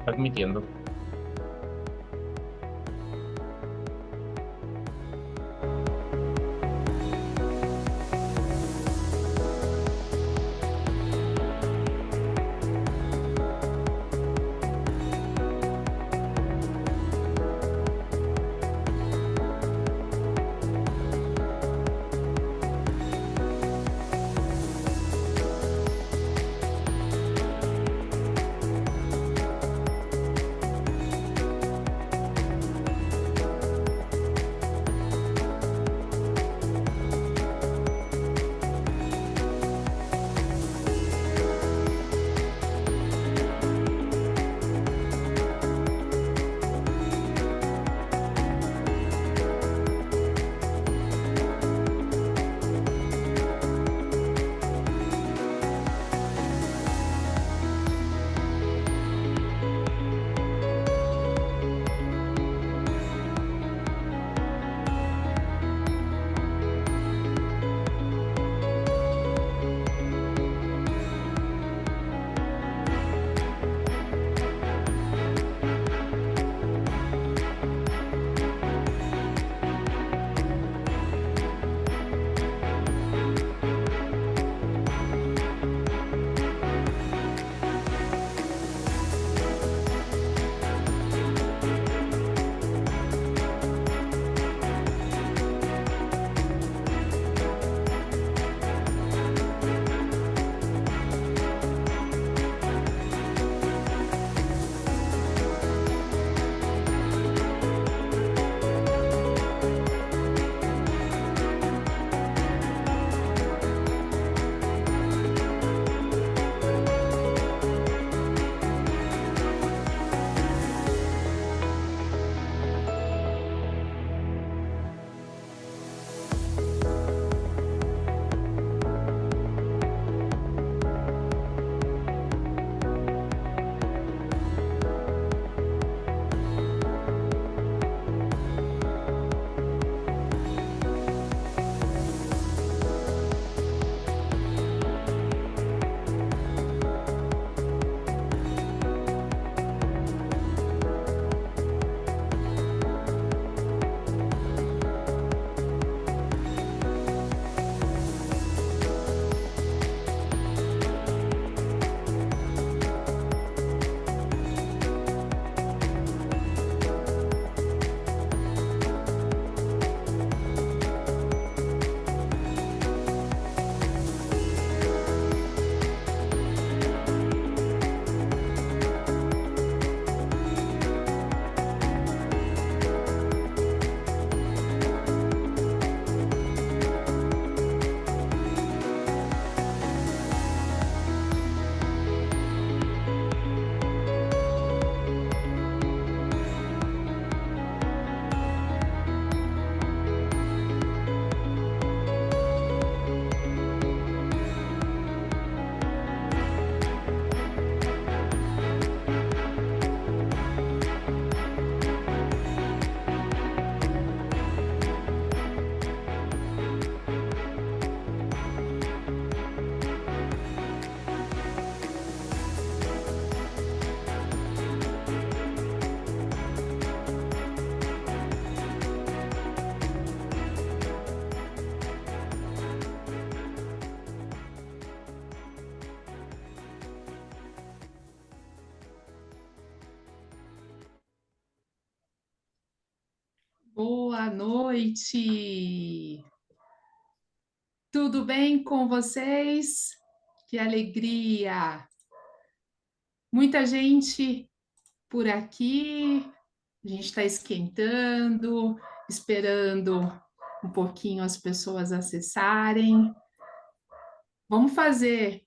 Admitiendo. Boa noite! Tudo bem com vocês? Que alegria! Muita gente por aqui, a gente está esquentando, esperando um pouquinho as pessoas acessarem. Vamos fazer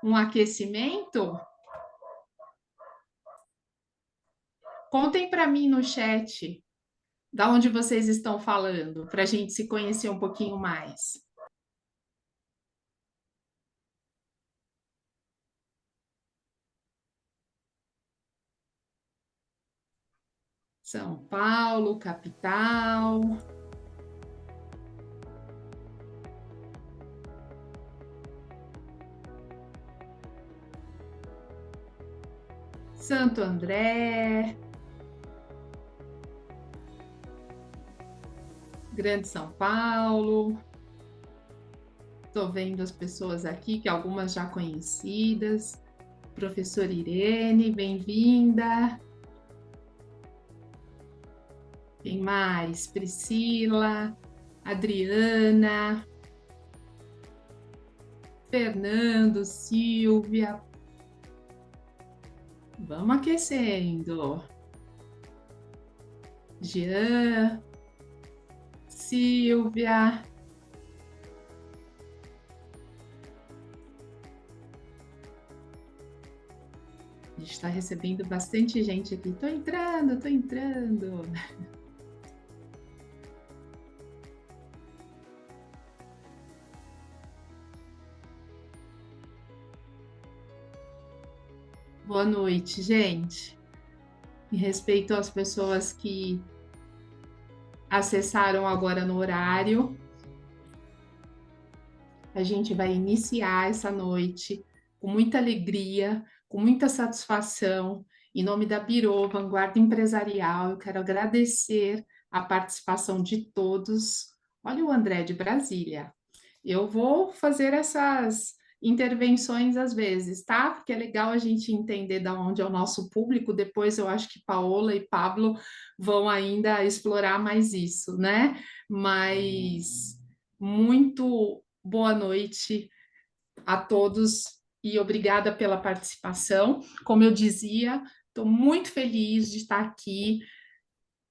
um aquecimento? Contem para mim no chat da onde vocês estão falando, para a gente se conhecer um pouquinho mais. São Paulo, capital. Santo André, Grande São Paulo. Estou vendo as pessoas aqui, que algumas já conhecidas. Professora Irene, bem-vinda. Quem mais? Priscila, Adriana, Fernando, Silvia. Vamos aquecendo. Jean, Silvia. A gente está recebendo bastante gente aqui. Estou entrando, estou entrando. Boa noite, gente. Em respeito às pessoas que acessaram agora no horário, a gente vai iniciar essa noite com muita alegria, com muita satisfação. Em nome da Biro Vanguarda Empresarial, eu quero agradecer a participação de todos. Olha o André de Brasília. Eu vou fazer essas intervenções às vezes, tá? Porque é legal a gente entender de onde é o nosso público. Depois eu acho que Paola e Pablo vão ainda explorar mais isso, né? Mas muito boa noite a todos e obrigada pela participação. Como eu dizia, estou muito feliz de estar aqui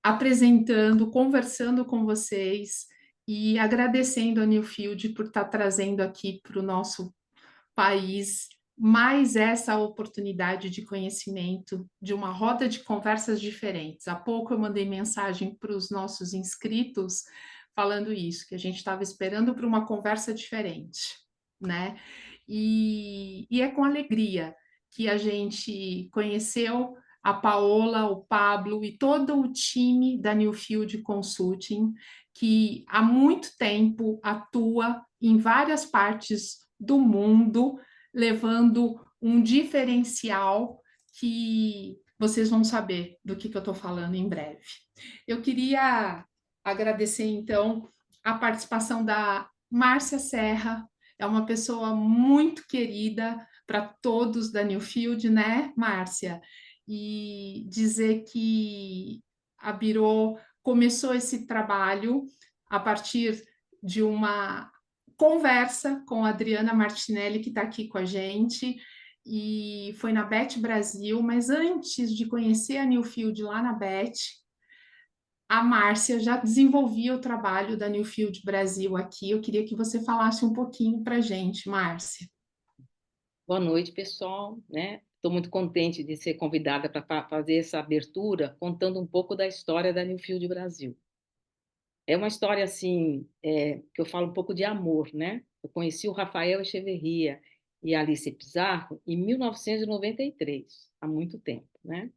apresentando, conversando com vocês e agradecendo a Newfield por estar trazendo aqui para o nosso país mais essa oportunidade de conhecimento, de uma roda de conversas diferentes. Há pouco eu mandei mensagem para os nossos inscritos falando isso, que a gente estava esperando para uma conversa diferente, né? E é com alegria que a gente conheceu a Paola, o Pablo e todo o time da Newfield Consulting, que há muito tempo atua em várias partes do mundo, levando um diferencial que vocês vão saber do que eu estou falando em breve. Eu queria agradecer, então, a participação da Márcia Serra, é uma pessoa muito querida para todos da Newfield, né, Márcia? E dizer que a Biro começou esse trabalho a partir de uma conversa com a Adriana Martinelli, que está aqui com a gente, e foi na Bet Brasil, mas antes de conhecer a Newfield lá na Bet, a Márcia já desenvolvia o trabalho da Newfield Brasil aqui. Eu queria que você falasse um pouquinho para a gente, Márcia. Boa noite, pessoal, né? Estou muito contente de ser convidada para fazer essa abertura, contando um pouco da história da Newfield Brasil. É uma história assim, que eu falo um pouco de amor, né? Eu conheci o Rafael Echeverria e a Alice Pizarro em 1993, há muito tempo, né?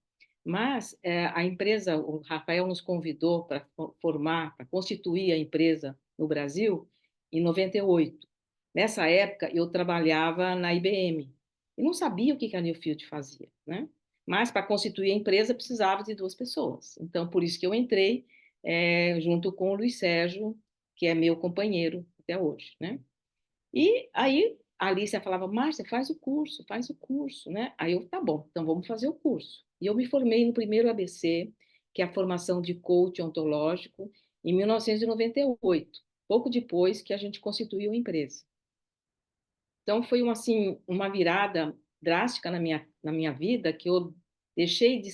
Mas a empresa, o Rafael nos convidou para formar, para constituir a empresa no Brasil em 98. Nessa época, eu trabalhava na IBM e não sabia o que a Newfield fazia, né? Mas para constituir a empresa precisava de duas pessoas. Então, por isso que eu entrei junto com o Luiz Sérgio, que é meu companheiro até hoje, né? E aí a Alicia falava, Márcia, faz o curso, né? Aí eu, tá bom, então vamos fazer o curso. E eu me formei no primeiro ABC, que é a formação de coach ontológico, em 1998, pouco depois que a gente constituiu a empresa. Então foi uma, assim, uma virada drástica na minha vida, que eu deixei de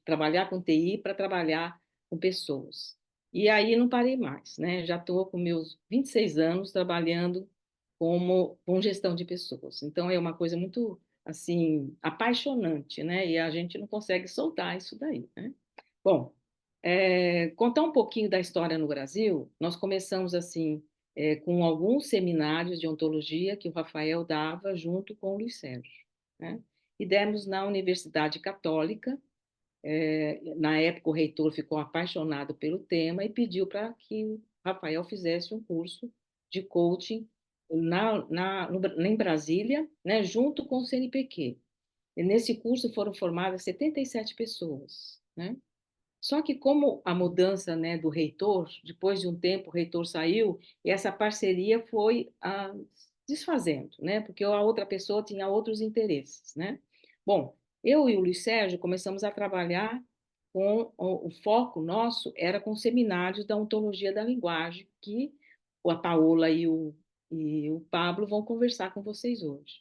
trabalhar com TI para trabalhar com pessoas. E aí não parei mais, né? Já estou com meus 26 anos trabalhando com gestão de pessoas. Então é uma coisa muito assim apaixonante, né? E a gente não consegue soltar isso daí, né? Bom, contar um pouquinho da história no Brasil. Nós começamos assim com alguns seminários de ontologia que o Rafael dava junto com o Luiz Sérgio, né? E demos na Universidade Católica. Na época, o reitor ficou apaixonado pelo tema e pediu para que o Rafael fizesse um curso de coaching em Brasília, né, junto com o CNPq. E nesse curso foram formadas 77 pessoas, né? Só que como a mudança, né, do reitor, depois de um tempo o reitor saiu, e essa parceria foi desfazendo, né, porque a outra pessoa tinha outros interesses, né. Bom, eu e o Luiz Sérgio começamos a trabalhar com o foco nosso era com seminários da ontologia da linguagem, que a Paola e o Pablo vão conversar com vocês hoje.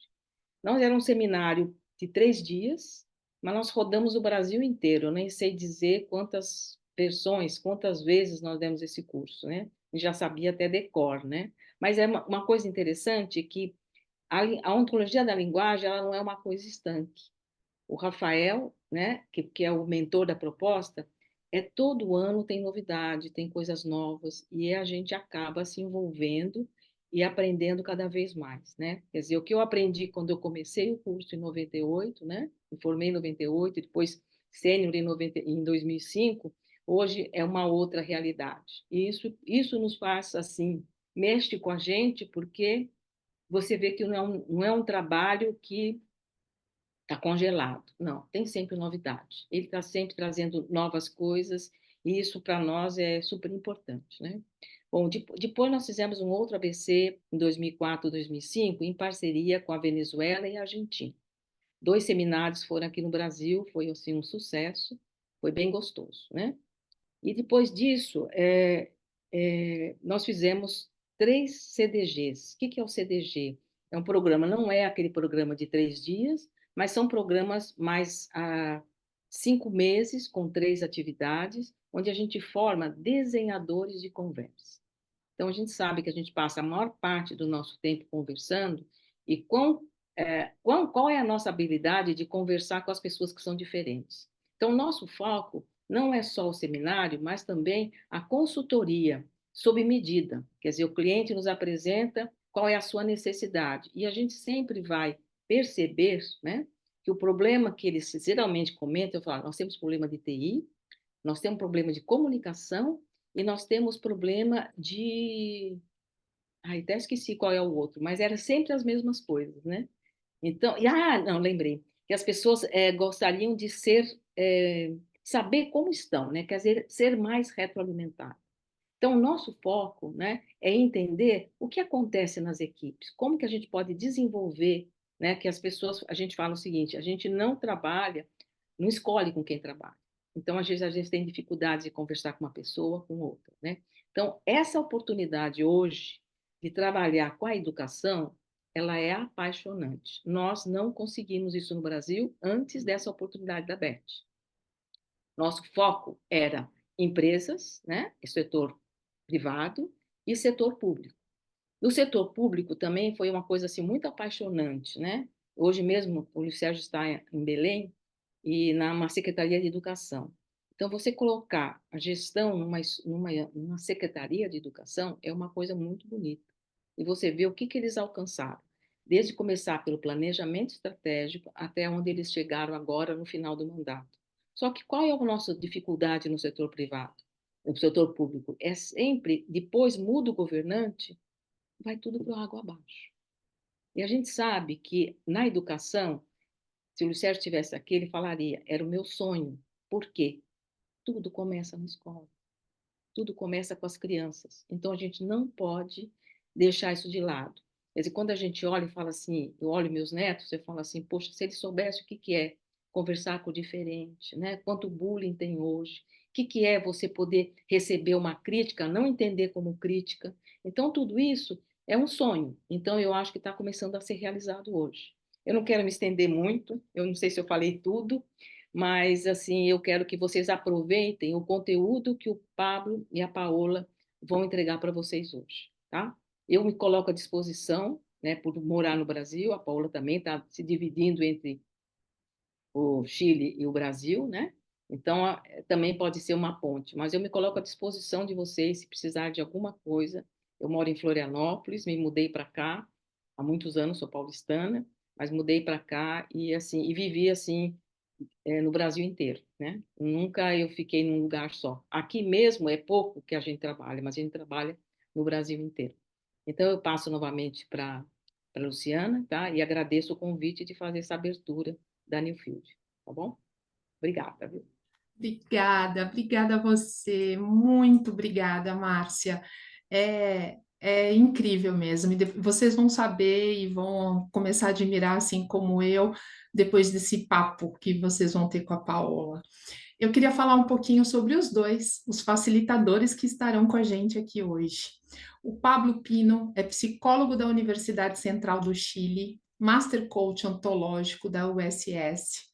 Nós era um seminário de 3 dias, mas nós rodamos o Brasil inteiro. Eu nem sei dizer quantas versões, quantas vezes nós demos esse curso, né? Já sabia até decor, né? Mas é uma coisa interessante que a ontologia da linguagem ela não é uma coisa estanque. O Rafael, né, que é o mentor da proposta, todo ano tem novidade, tem coisas novas, e a gente acaba se envolvendo e aprendendo cada vez mais, né? Quer dizer, o que eu aprendi quando eu comecei o curso em 98, né? Me formei em 98, depois sênior em 2005, hoje é uma outra realidade. E isso nos faz, assim, mexe com a gente, porque você vê que não é um trabalho que está congelado. Não, tem sempre novidade. Ele está sempre trazendo novas coisas e isso para nós é super importante, né? Bom, depois nós fizemos um outro ABC em 2004, 2005, em parceria com a Venezuela e a Argentina. 2 seminários foram aqui no Brasil, foi assim um sucesso, foi bem gostoso, né? E depois disso, nós fizemos 3 CDGs. O que é o CDG? É um programa, não é aquele programa de 3 dias, mas são programas mais 5 meses, com 3 atividades, onde a gente forma desenhadores de conversa. Então, a gente sabe que a gente passa a maior parte do nosso tempo conversando, e qual é a nossa habilidade de conversar com as pessoas que são diferentes. Então, nosso foco não é só o seminário, mas também a consultoria sob medida. Quer dizer, o cliente nos apresenta qual é a sua necessidade, e a gente sempre vai perceber, né, que o problema que eles geralmente comentam, eu falo, nós temos problema de TI, nós temos problema de comunicação e nós temos problema de. Ai, até esqueci qual é o outro, mas era sempre as mesmas coisas, né? Então, não, lembrei. Que as pessoas gostariam de saber como estão, né? Quer dizer, ser mais retroalimentado. Então, o nosso foco, né, é entender o que acontece nas equipes, como que a gente pode desenvolver, né, que as pessoas, a gente fala o seguinte, a gente não trabalha, não escolhe com quem trabalha. Então, às vezes, a gente tem dificuldade de conversar com uma pessoa, com outra, né? Então, essa oportunidade hoje de trabalhar com a educação, ela é apaixonante. Nós não conseguimos isso no Brasil antes dessa oportunidade da BET. Nosso foco era empresas, né, setor privado e setor público. No setor público também foi uma coisa assim muito apaixonante, né? Hoje mesmo o Luiz Sérgio está em Belém e numa secretaria de educação. Então você colocar a gestão numa secretaria de educação é uma coisa muito bonita. E você vê o que eles alcançaram, desde começar pelo planejamento estratégico até onde eles chegaram agora no final do mandato. Só que qual é a nossa dificuldade no setor privado, no setor público? É sempre, depois muda o governante, vai tudo para água abaixo. E a gente sabe que na educação, se o Luiz Sérgio estivesse aqui, ele falaria, era o meu sonho. Por quê? Tudo começa na escola. Tudo começa com as crianças. Então, a gente não pode deixar isso de lado. Quer dizer, quando a gente olha e fala assim, eu olho meus netos, eu falo assim, poxa, se eles soubessem o que é conversar com o diferente, né? Quanto bullying tem hoje, o que é você poder receber uma crítica, não entender como crítica. Então, tudo isso é um sonho. Então, eu acho que está começando a ser realizado hoje. Eu não quero me estender muito, eu não sei se eu falei tudo, mas assim, eu quero que vocês aproveitem o conteúdo que o Pablo e a Paola vão entregar para vocês hoje, tá? Eu me coloco à disposição, né, por morar no Brasil, a Paola também está se dividindo entre o Chile e o Brasil, né? Então, também pode ser uma ponte, mas eu me coloco à disposição de vocês se precisar de alguma coisa. Eu moro em Florianópolis, me mudei para cá há muitos anos, sou paulistana, mas mudei para cá e assim, e vivi assim no Brasil inteiro, né? Nunca eu fiquei num lugar só. Aqui mesmo é pouco que a gente trabalha, mas a gente trabalha no Brasil inteiro. Então eu passo novamente para Luciana, tá? E agradeço o convite de fazer essa abertura da Newfield, tá bom? Obrigada, viu? Obrigada a você, muito obrigada, Márcia. É incrível mesmo. Vocês vão saber e vão começar a admirar, assim como eu, depois desse papo que vocês vão ter com a Paola. Eu queria falar um pouquinho sobre os dois, os facilitadores que estarão com a gente aqui hoje. O Pablo Pino é psicólogo da Universidade Central do Chile, Master Coach Ontológico da USS,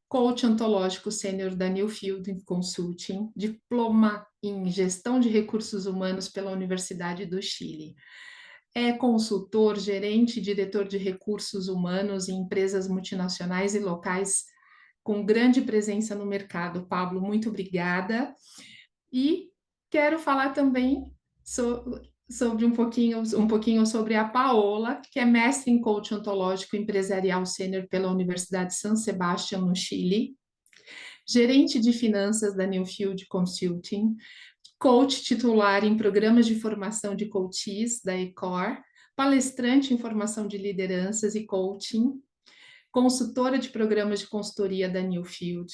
Coach Ontológico Sênior da Newfield Consulting, diploma em Gestão de Recursos Humanos pela Universidade do Chile. É consultor, gerente e diretor de recursos humanos em empresas multinacionais e locais com grande presença no mercado. Pablo, muito obrigada. E quero falar também sobre um pouquinho sobre a Paola, que é mestre em coach ontológico empresarial sênior pela Universidade San Sebastián, no Chile, gerente de finanças da Newfield Consulting, coach titular em programas de formação de coaches da ECOR, palestrante em formação de lideranças e coaching, consultora de programas de consultoria da Newfield,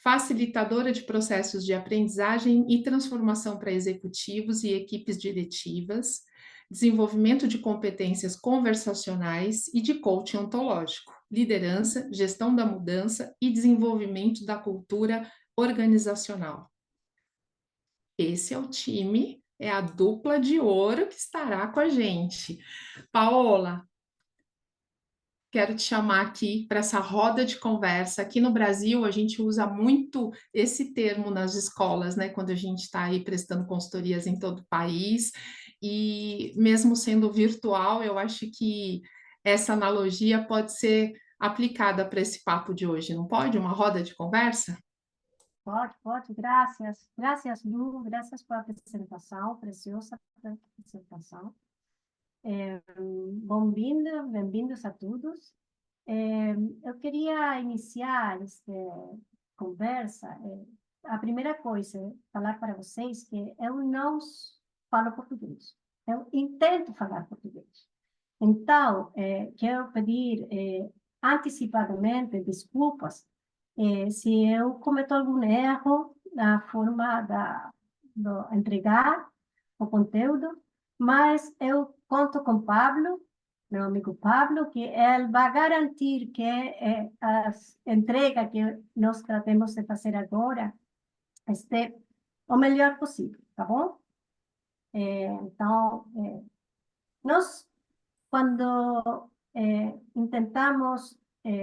facilitadora de processos de aprendizagem e transformação para executivos e equipes diretivas, desenvolvimento de competências conversacionais e de coaching ontológico, liderança, gestão da mudança e desenvolvimento da cultura organizacional. Esse é o time, é a dupla de ouro que estará com a gente. Paola, quero te chamar aqui para essa roda de conversa. Aqui no Brasil, a gente usa muito esse termo nas escolas, né? Quando a gente está aí prestando consultorias em todo o país. E mesmo sendo virtual, eu acho que essa analogia pode ser aplicada para esse papo de hoje, não pode? Uma roda de conversa? Pode, graças. Graças, Lu, graças pela apresentação, preciosa apresentação. Bem-vindos a todos. Eu queria iniciar esta conversa. A primeira coisa é falar para vocês que eu não falo português. Eu intento falar português. Então, quero pedir antecipadamente desculpas se eu cometo algum erro na forma de entregar o conteúdo, mas eu conto com Pablo, meu amigo Pablo, que ele vai garantir que a entrega que nós tratemos de fazer agora esteja o melhor possível, tá bom? Então, nós, quando intentamos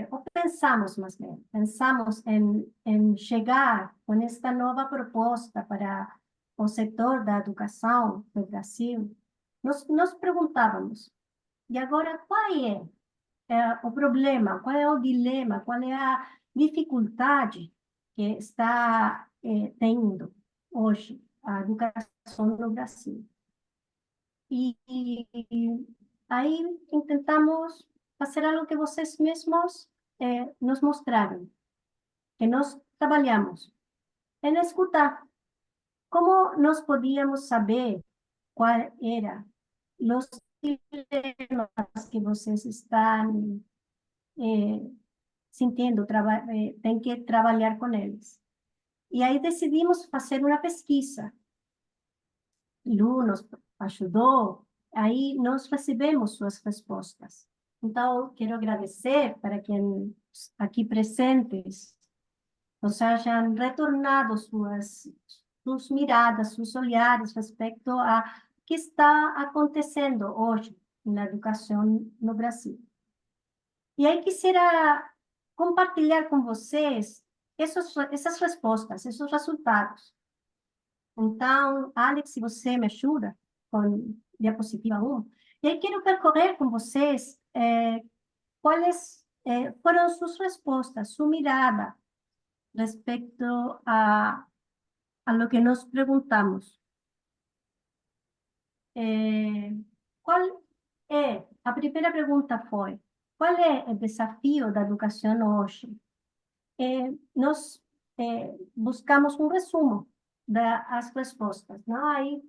ou pensamos mais bem, pensamos em chegar com esta nova proposta para o setor da educação no Brasil, nós perguntávamos, e agora qual é o problema, qual é o dilema, qual é a dificuldade que está tendo hoje a educação no Brasil? E aí tentamos fazer algo que vocês mesmos nos mostraram, que nós trabalhamos, em escutar. Como nós podíamos saber qual era os dilemas que vocês estão sentindo, tem que trabalhar com eles? E aí decidimos fazer uma pesquisa. Lu nos ajudou, aí nós recebemos suas respostas. Então, quero agradecer para quem aqui presentes nos hayan retornado suas miradas, seus olhares respeito a que está acontecendo hoje na educação no Brasil. E aí quisiera compartilhar com vocês essas respostas, esses resultados. Então, Alex, se você me ajuda com diapositiva 1, e aí quero percorrer com vocês quais foram suas respostas, sua mirada respecto a lo que nos perguntamos. A primeira pergunta foi, qual é o desafio da educação hoje? Nós buscamos um resumo das respostas, não? Aí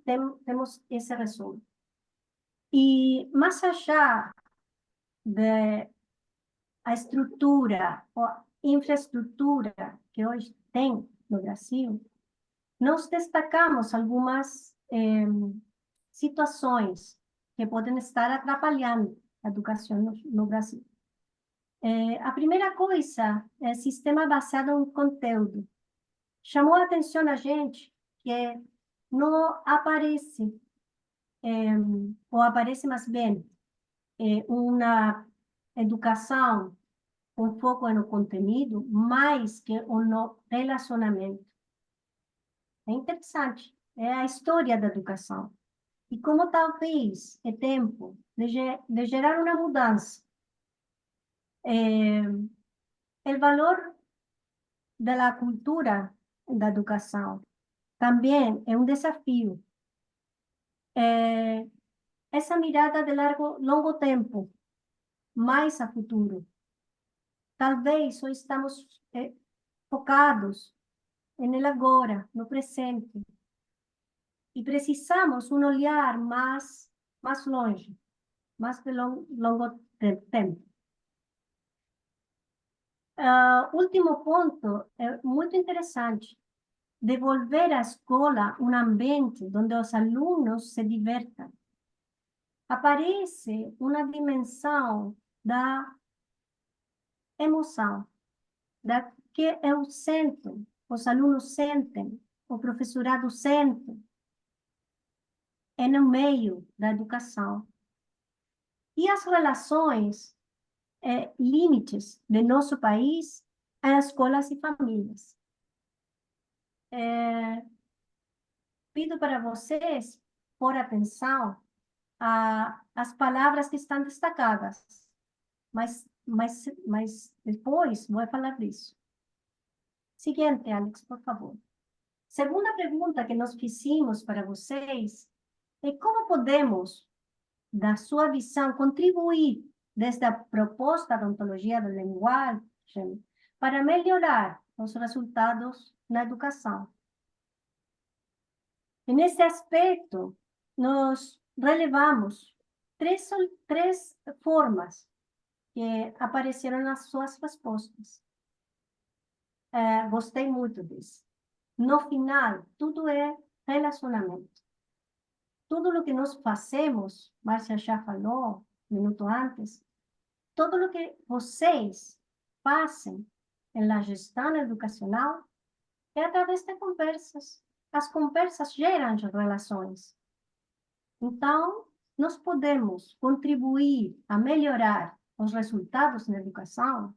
temos esse resumo. E mais allá de a estrutura, a infraestrutura que hoje tem no Brasil, nós destacamos algumas situações que podem estar atrapalhando a educação no Brasil. A primeira coisa é o sistema baseado em conteúdo. Chamou a atenção a gente que não aparece, ou aparece mais bem, uma educação com foco no conteúdo, mais que no relacionamento. É interessante, é a história da educação. E como talvez é tempo de gerar uma mudança. O valor da cultura da educação também é um desafio. Essa mirada de longo tempo, mais a futuro. Talvez só estamos focados no agora, no presente. E precisamos um olhar mais longe, mais de longo tempo. Último ponto, é muito interessante. Devolver à escola um ambiente onde os alunos se divertam. Aparece uma dimensão da emoção, da que eu sinto, os alunos sentem, o professorado sente, é no meio da educação. E as relações, limites do nosso país, as escolas e famílias. Pido para vocês por atenção às palavras que estão destacadas, mas depois vou falar disso. Seguinte, Alex, por favor. Segunda pergunta que nós fizemos para vocês é como podemos, da sua visão, contribuir desde a proposta da ontologia da linguagem para melhorar os resultados na educação. E nesse aspecto, nós relevamos três formas que apareceram nas suas respostas. Gostei muito disso. No final, tudo é relacionamento. Tudo o que nós fazemos, Márcia já falou um minuto antes, tudo o que vocês fazem na gestão educacional é através de conversas. As conversas geram relações. Então, nós podemos contribuir a melhorar os resultados na educação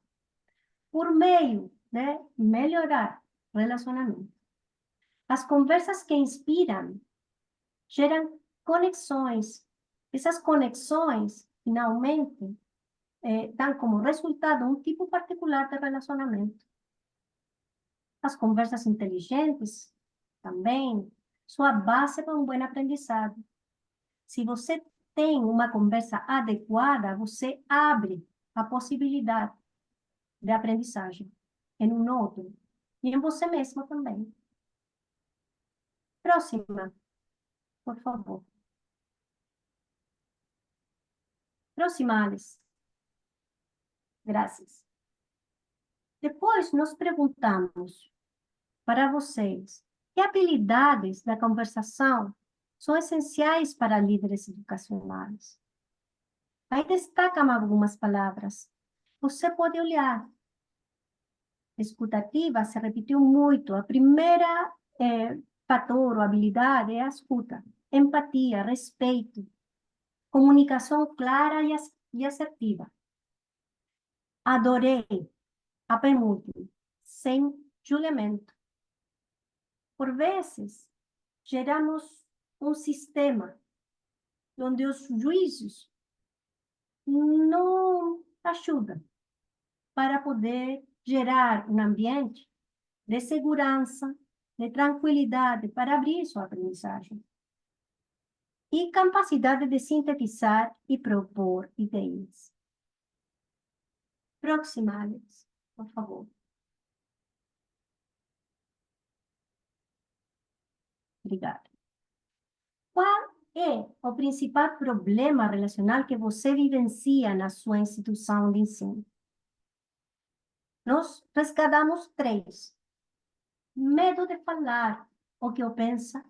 por meio de melhorar relacionamento. As conversas que inspiram geram conexões. Essas conexões, finalmente, dão como resultado um tipo particular de relacionamento. As conversas inteligentes, também, sua base para um bom aprendizado. Se você tem uma conversa adequada, você abre a possibilidade de aprendizagem em um outro e em você mesmo também. Próxima, por favor. Próxima, Alice. Graças. Depois, nós perguntamos para vocês que habilidades da conversação são essenciais para líderes educacionais. Aí destacam algumas palavras. Você pode olhar. Escutativa se repetiu muito. A primeira fator ou habilidade é a escuta. Empatia, respeito, comunicação clara e assertiva. Adorei a penúltima, sem julgamento. Por vezes, geramos um sistema onde os juízos não ajudam para poder gerar um ambiente de segurança, de tranquilidade para abrir sua aprendizagem. E capacidade de sintetizar e propor ideias. Próxima, Alex, por favor. Obrigada. Qual é o principal problema relacional que você vivencia na sua instituição de ensino? Nós resgatamos três. Medo de falar o que eu penso,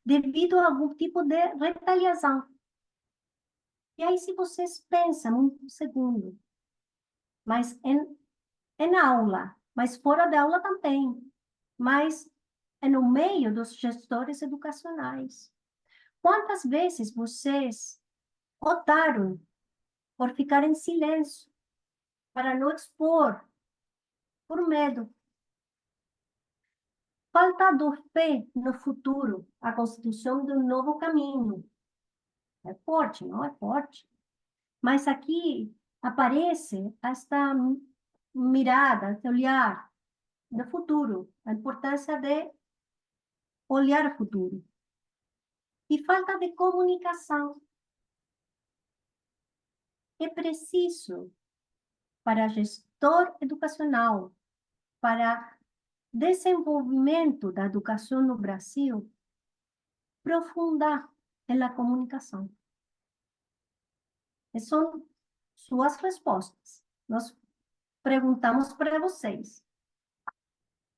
devido a algum tipo de retaliação. E aí, se vocês pensam um segundo, mas em aula, mas fora da aula também, mas no meio dos gestores educacionais. Quantas vezes vocês optaram por ficar em silêncio, para não expor, por medo? Falta de fé no futuro, a constituição de um novo caminho. É forte, não é forte? Mas aqui aparece esta mirada, este olhar do futuro, a importância de olhar o futuro. E falta de comunicação. É preciso, para gestor educacional, para desenvolvimento da educação no Brasil, profundar na comunicação. Essas são suas respostas. Nós perguntamos para vocês.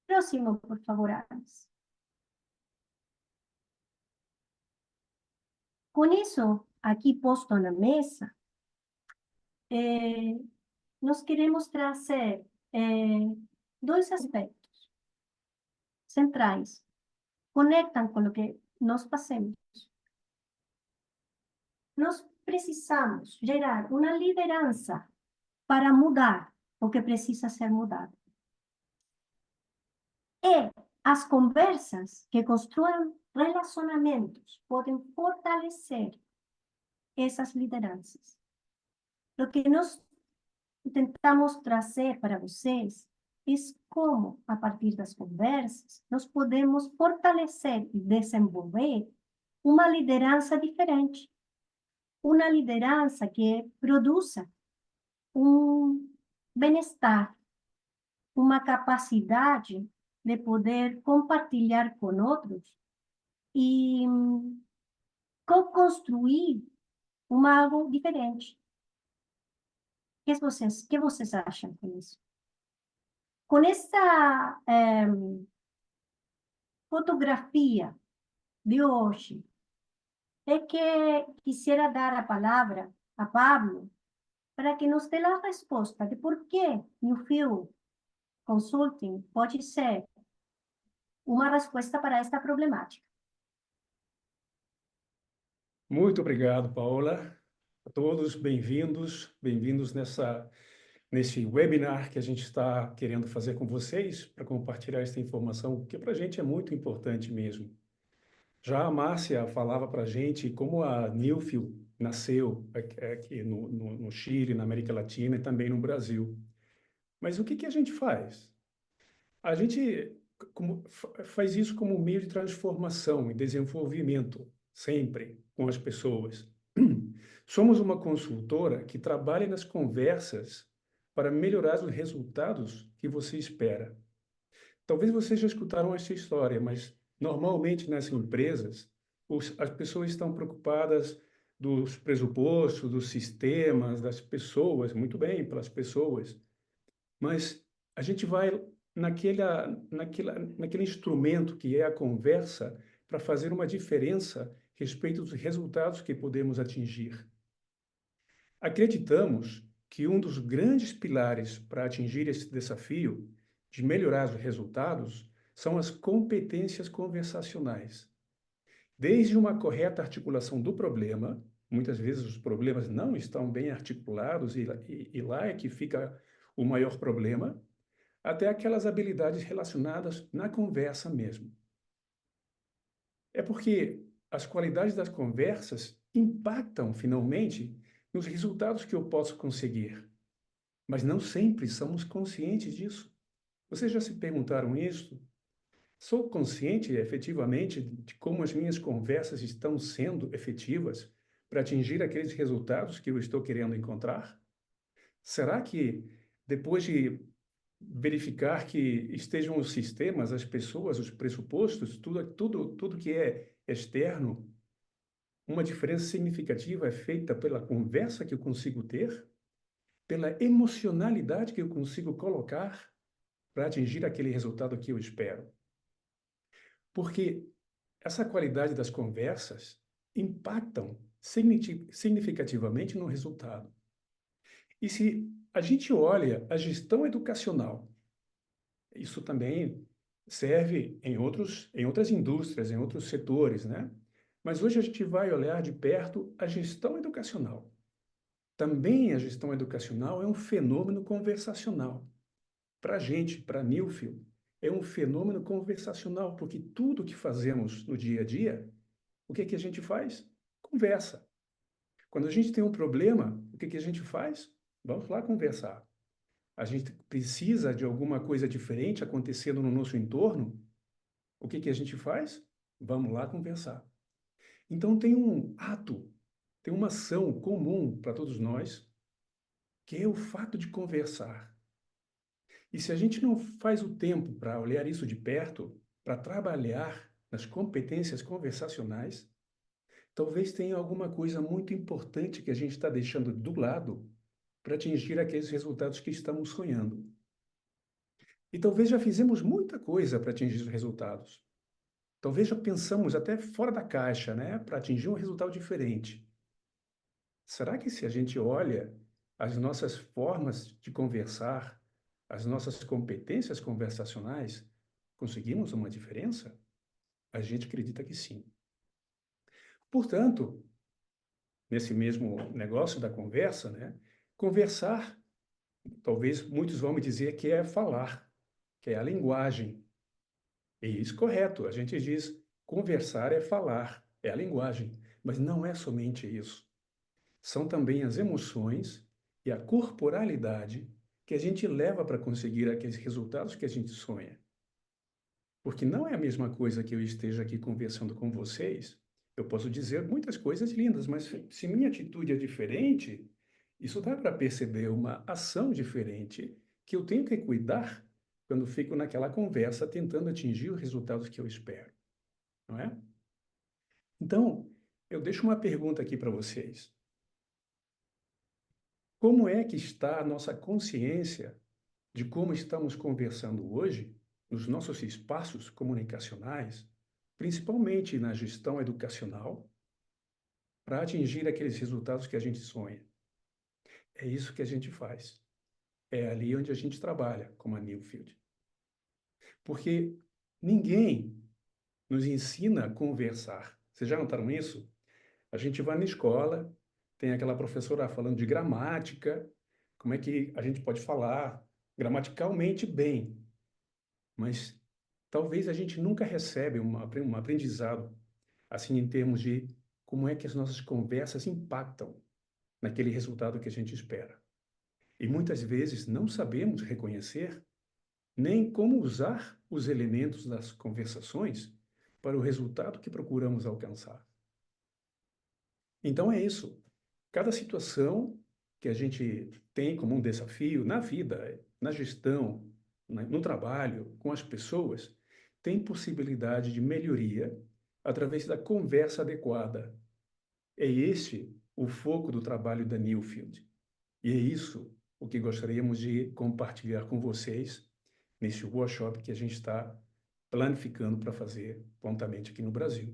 Próximo, por favor, Alice. Com isso, aqui posto na mesa, nós queremos trazer dois aspectos centrais, conectam com o que nós fazemos. Nós precisamos gerar uma liderança para mudar o que precisa ser mudado. E as conversas que construam relacionamentos podem fortalecer essas lideranças. O que nós tentamos trazer para vocês é como, a partir das conversas, nós podemos fortalecer e desenvolver uma liderança diferente. Uma liderança que produza um bem-estar, uma capacidade de poder compartilhar com outros e co-construir algo diferente. O que vocês acham com isso? Com essa fotografia de hoje, é que quisiera dar a palavra a Pablo para que nos dê a resposta de por que Newfield Consulting pode ser uma resposta para esta problemática. Muito obrigado, Paola. A todos, bem-vindos nesse webinar que a gente está querendo fazer com vocês para compartilhar essa informação, que para a gente é muito importante mesmo. Já a Márcia falava para a gente como a Newfield nasceu aqui no Chile, na América Latina e também no Brasil. Mas o que a gente faz? A gente faz isso como meio de transformação e desenvolvimento, sempre com as pessoas. Somos uma consultora que trabalha nas conversas para melhorar os resultados que você espera. Talvez vocês já escutaram essa história, mas normalmente nas empresas, as pessoas estão preocupadas dos pressupostos, dos sistemas, das pessoas, muito bem, pelas pessoas, mas a gente vai naquele instrumento que é a conversa para fazer uma diferença a respeito dos resultados que podemos atingir. Acreditamos que um dos grandes pilares para atingir esse desafio de melhorar os resultados são as competências conversacionais. Desde uma correta articulação do problema, muitas vezes os problemas não estão bem articulados e lá é que fica o maior problema, até aquelas habilidades relacionadas na conversa mesmo. É porque as qualidades das conversas impactam, finalmente, nos resultados que eu posso conseguir. Mas não sempre somos conscientes disso. Vocês já se perguntaram isso? Sou consciente, efetivamente, de como as minhas conversas estão sendo efetivas para atingir aqueles resultados que eu estou querendo encontrar? Será que, depois de verificar que estejam os sistemas, as pessoas, os pressupostos, tudo que é externo, uma diferença significativa é feita pela conversa que eu consigo ter? pela emocionalidade que eu consigo colocar para atingir aquele resultado que eu espero. Porque essa qualidade das conversas impactam significativamente no resultado. E se a gente olha a gestão educacional, isso também serve em outras indústrias, em outros setores, né? Mas hoje a gente vai olhar de perto a gestão educacional. Também a gestão educacional é um fenômeno conversacional. Para a gente, para Newfield, é um fenômeno conversacional, porque tudo que fazemos no dia a dia, o que é que a gente faz? Conversa. Quando a gente tem um problema, o que é que a gente faz? Vamos lá conversar. A gente precisa de alguma coisa diferente acontecendo no nosso entorno, o que que a gente faz? Vamos lá conversar. Então tem um ato, tem uma ação comum para todos nós, que é o fato de conversar. E se a gente não faz o tempo para olhar isso de perto, para trabalhar nas competências conversacionais, talvez tenha alguma coisa muito importante que a gente está deixando do lado para atingir aqueles resultados que estamos sonhando. E talvez já fizemos muita coisa para atingir os resultados. Talvez já pensamos até fora da caixa, né, para atingir um resultado diferente. Será que se a gente olha as nossas formas de conversar, as nossas competências conversacionais, conseguimos uma diferença? A gente acredita que sim. Portanto, nesse mesmo negócio da conversa, né, conversar, talvez muitos vão me dizer que é falar, que é a linguagem. E isso correto, a gente diz conversar é falar, é a linguagem, mas não é somente isso. São também as emoções e a corporalidade que a gente leva para conseguir aqueles resultados que a gente sonha. Porque não é a mesma coisa que eu esteja aqui conversando com vocês. Eu posso dizer muitas coisas lindas, mas se minha atitude é diferente, isso dá para perceber uma ação diferente que eu tenho que cuidar quando fico naquela conversa tentando atingir os resultados que eu espero, não é? Então, eu deixo uma pergunta aqui para vocês. Como é que está a nossa consciência de como estamos conversando hoje nos nossos espaços comunicacionais, principalmente na gestão educacional, para atingir aqueles resultados que a gente sonha? É isso que a gente faz. É ali onde a gente trabalha, como a Newfield. Porque ninguém nos ensina a conversar. Vocês já notaram isso? A gente vai na escola, tem aquela professora falando de gramática, como é que a gente pode falar gramaticalmente bem, mas talvez a gente nunca recebe um aprendizado, assim, em termos de como é que as nossas conversas impactam naquele resultado que a gente espera. E muitas vezes não sabemos reconhecer nem como usar os elementos das conversações para o resultado que procuramos alcançar. Então é isso. Cada situação que a gente tem como um desafio na vida, na gestão, no trabalho, com as pessoas, tem possibilidade de melhoria através da conversa adequada. É esse o foco do trabalho da Newfield. E é isso o que gostaríamos de compartilhar com vocês nesse workshop que a gente está planificando para fazer prontamente aqui no Brasil.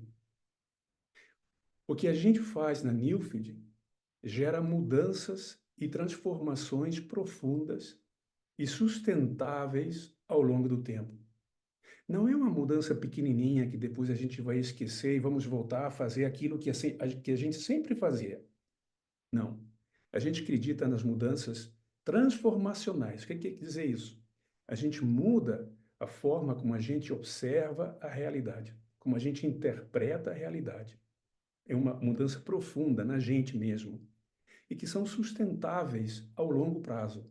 O que a gente faz na Newfield gera mudanças e transformações profundas e sustentáveis ao longo do tempo. Não é uma mudança pequenininha que depois a gente vai esquecer e vamos voltar a fazer aquilo que a gente sempre fazia. Não. A gente acredita nas mudanças transformacionais. O que quer dizer isso? A gente muda a forma como a gente observa a realidade, como a gente interpreta a realidade. É uma mudança profunda na gente mesmo e que são sustentáveis ao longo prazo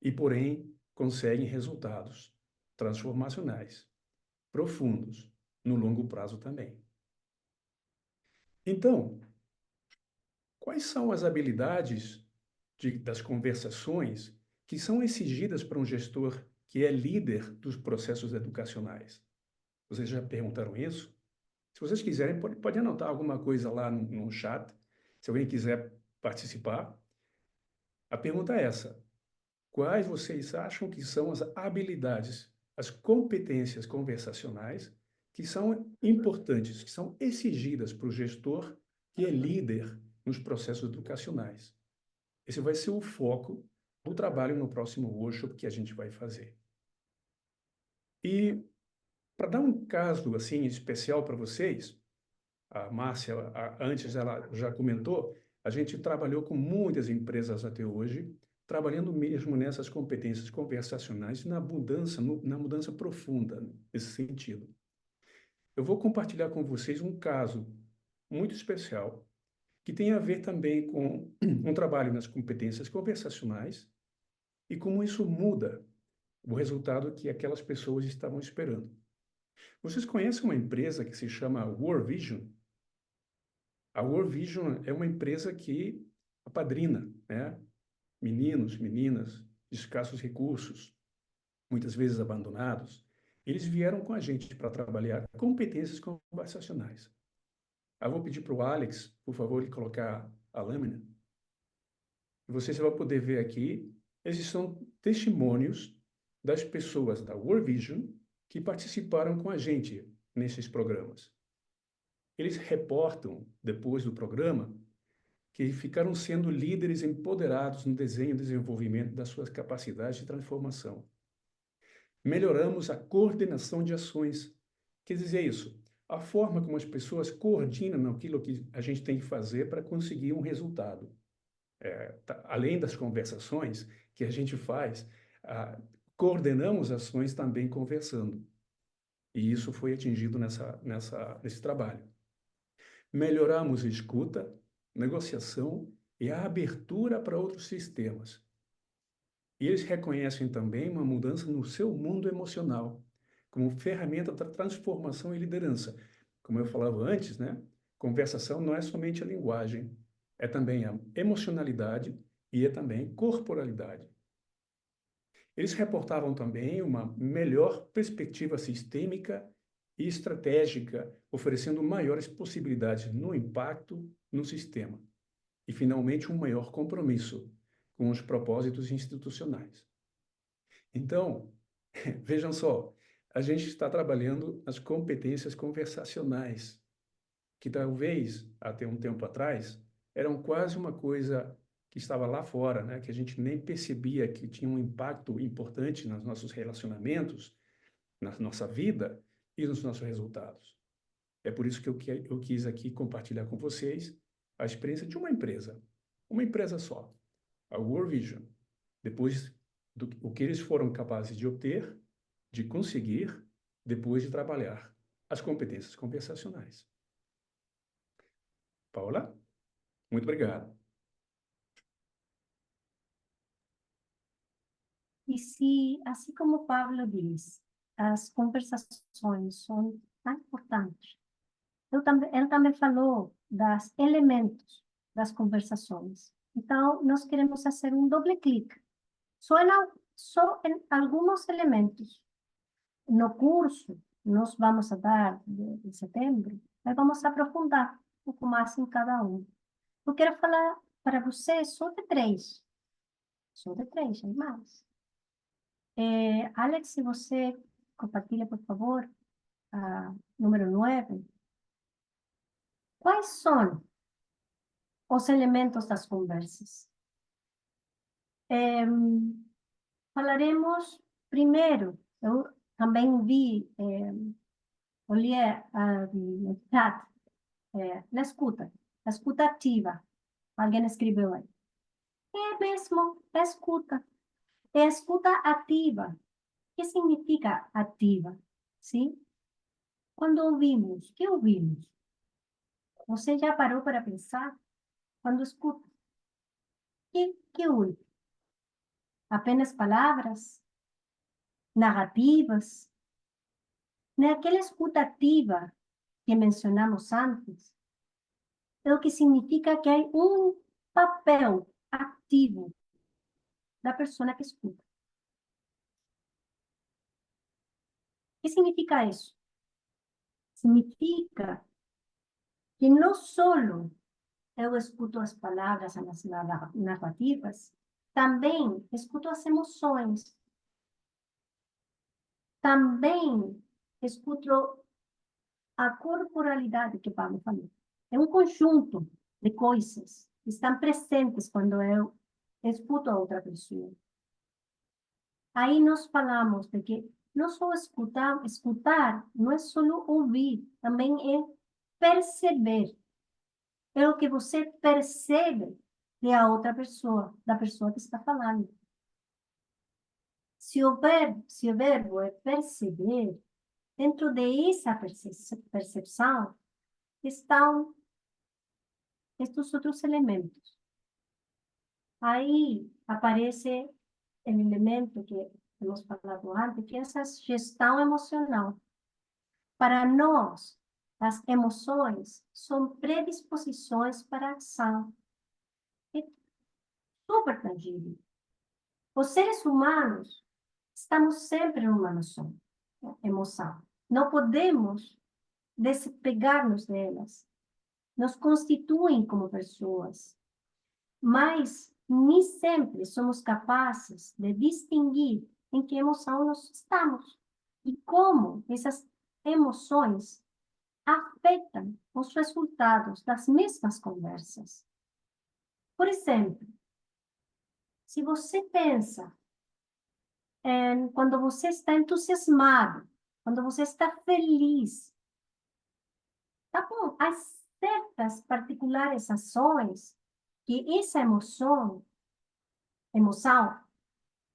e, porém, conseguem resultados transformacionais, profundos, no longo prazo também. Então, quais são as habilidades das conversações que são exigidas para um gestor que é líder dos processos educacionais? Vocês já perguntaram isso? Se vocês quiserem, pode anotar alguma coisa lá no chat, se alguém quiser participar. A pergunta é essa: quais vocês acham que são as habilidades, as competências conversacionais que são importantes, que são exigidas para o gestor que é líder nos processos educacionais? Esse vai ser o foco do trabalho no próximo workshop que a gente vai fazer. E para dar um caso assim especial para vocês, a Márcia, antes ela já comentou, a gente trabalhou com muitas empresas até hoje, trabalhando mesmo nessas competências conversacionais na mudança profunda, nesse sentido. Eu vou compartilhar com vocês um caso muito especial, que tem a ver também com um trabalho nas competências conversacionais e como isso muda o resultado que aquelas pessoas estavam esperando. Vocês conhecem uma empresa que se chama World Vision? A World Vision é uma empresa que apadrina, né, meninos, meninas de escassos recursos, muitas vezes abandonados. Eles vieram com a gente para trabalhar competências conversacionais. Eu vou pedir para o Alex, por favor, ele colocar a lâmina. E você vai poder ver aqui, esses são testemunhos das pessoas da World Vision que participaram com a gente nesses programas. Eles reportam, depois do programa, que ficaram sendo líderes empoderados no desenho e desenvolvimento das suas capacidades de transformação. Melhoramos a coordenação de ações. Quer dizer isso, a forma como as pessoas coordenam aquilo que a gente tem que fazer para conseguir um resultado. Além das conversações que a gente faz, coordenamos ações também conversando. E isso foi atingido nesse trabalho. Melhoramos a escuta, negociação e a abertura para outros sistemas. E eles reconhecem também uma mudança no seu mundo emocional, como ferramenta da transformação e liderança. Como eu falava antes, né? Conversação não é somente a linguagem, é também a emocionalidade e é também corporalidade. Eles reportavam também uma melhor perspectiva sistêmica e estratégica, oferecendo maiores possibilidades no impacto no sistema. E, finalmente, um maior compromisso com os propósitos institucionais. Então, vejam só, a gente está trabalhando as competências conversacionais, que talvez, até um tempo atrás, eram quase uma coisa que estava lá fora, né? Que a gente nem percebia que tinha um impacto importante nos nossos relacionamentos, na nossa vida e nos nossos resultados. É por isso que eu quis aqui compartilhar com vocês a experiência de uma empresa só, a World Vision, depois do o que eles foram capazes de obter, de conseguir, depois de trabalhar as competências conversacionais. Paula, muito obrigado. E se, assim como Pablo diz, as conversações são tão importantes, ele também falou dos elementos das conversações. Então, nós queremos fazer um doble clique só em alguns elementos. No curso, nós vamos a dar de setembro, mas vamos aprofundar um pouco mais em cada um. Eu quero falar para você só de três. Só de três, tem mais. Alex, se você compartilha, por favor, número 9. Quais são os elementos das conversas? Falaremos primeiro, eu também vi, olhei no chat, na escuta ativa. Alguém escreveu aí. É mesmo, a escuta. É a escuta ativa. O que significa ativa? Sim? Quando ouvimos, o que ouvimos? Você já parou para pensar? Quando escuta, que ouve? Apenas palavras? Narrativas? Naquela escuta ativa que mencionamos antes, é o que significa que há um papel ativo da pessoa que escuta. O que significa isso? Significa que não só eu escuto as palavras, as narrativas, Também escuto as emoções. Também escuto a corporalidade que Pablo falou. É um conjunto de coisas que estão presentes quando eu escuto a outra pessoa. Aí nós falamos de que não só escutar não é só ouvir, também é perceber. É o que você percebe da outra pessoa, da pessoa que está falando. Se o verbo é perceber, dentro dessa percepção estão estes outros elementos. Aí aparece o elemento que hemos falado antes, que é essa gestão emocional. Para nós, as emoções são predisposições para a ação. É super tangível. Os seres humanos estamos sempre em uma emoção. Não podemos despegar-nos delas. Nos constituem como pessoas. Mas nem sempre somos capazes de distinguir em que emoção nós estamos e como essas emoções afetam os resultados das mesmas conversas. Por exemplo, se você pensa quando você está entusiasmado, quando você está feliz, tá bom, há certas particulares ações que essa emoção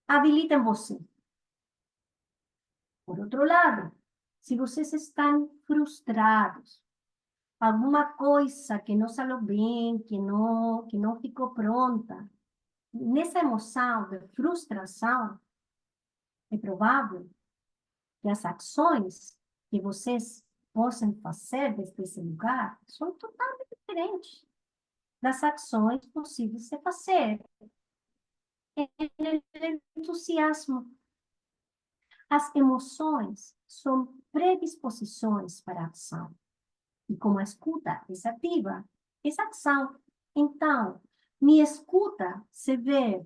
habilita em você. Por outro lado, se vocês estão frustrados, alguma coisa que não saiu bem, que não ficou pronta, nessa emoção de frustração, é provável que as ações que vocês possam fazer desde esse lugar são totalmente diferentes das ações possíveis de fazer no entusiasmo. As emoções são predisposições para a ação. E como a escuta é ativa, essa ação. Então, minha escuta se vê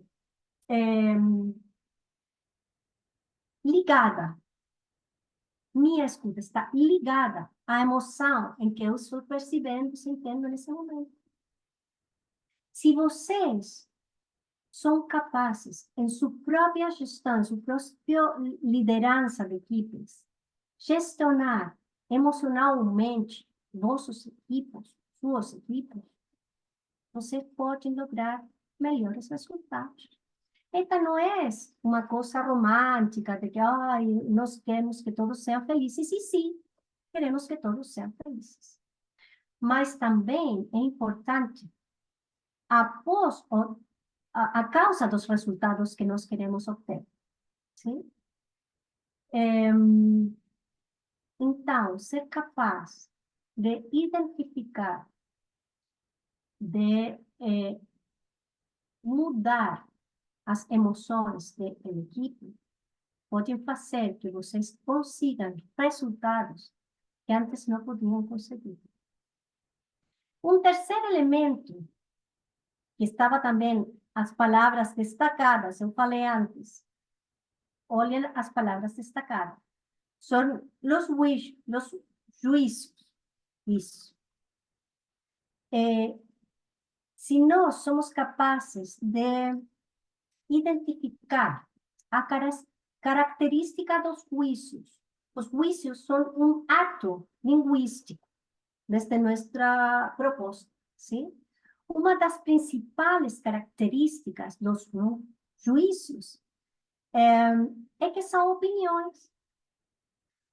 ligada. Minha escuta está ligada à emoção em que eu estou percebendo e sentindo nesse momento. Se vocês são capazes, em sua própria gestão, em sua própria liderança de equipes, gestionar emocionalmente vossos equipos, suas equipes, você pode lograr melhores resultados. Esta não é uma coisa romântica de que nós queremos que todos sejam felizes. E sim, queremos que todos sejam felizes. Mas também é importante, após a causa dos resultados que nós queremos obter. Sim? Então, ser capaz de identificar, de mudar as emoções da equipe, podem fazer que vocês consigam resultados que antes não podiam conseguir. Um terceiro elemento, que estava também as palavras destacadas, eu falei antes. Olhem as palavras destacadas. São os juízos. Isso. Se nós somos capazes de identificar a característica dos juízos. Os juízos são um ato linguístico, desde nossa proposta, sim? Uma das principais características dos juízos é que são opiniões.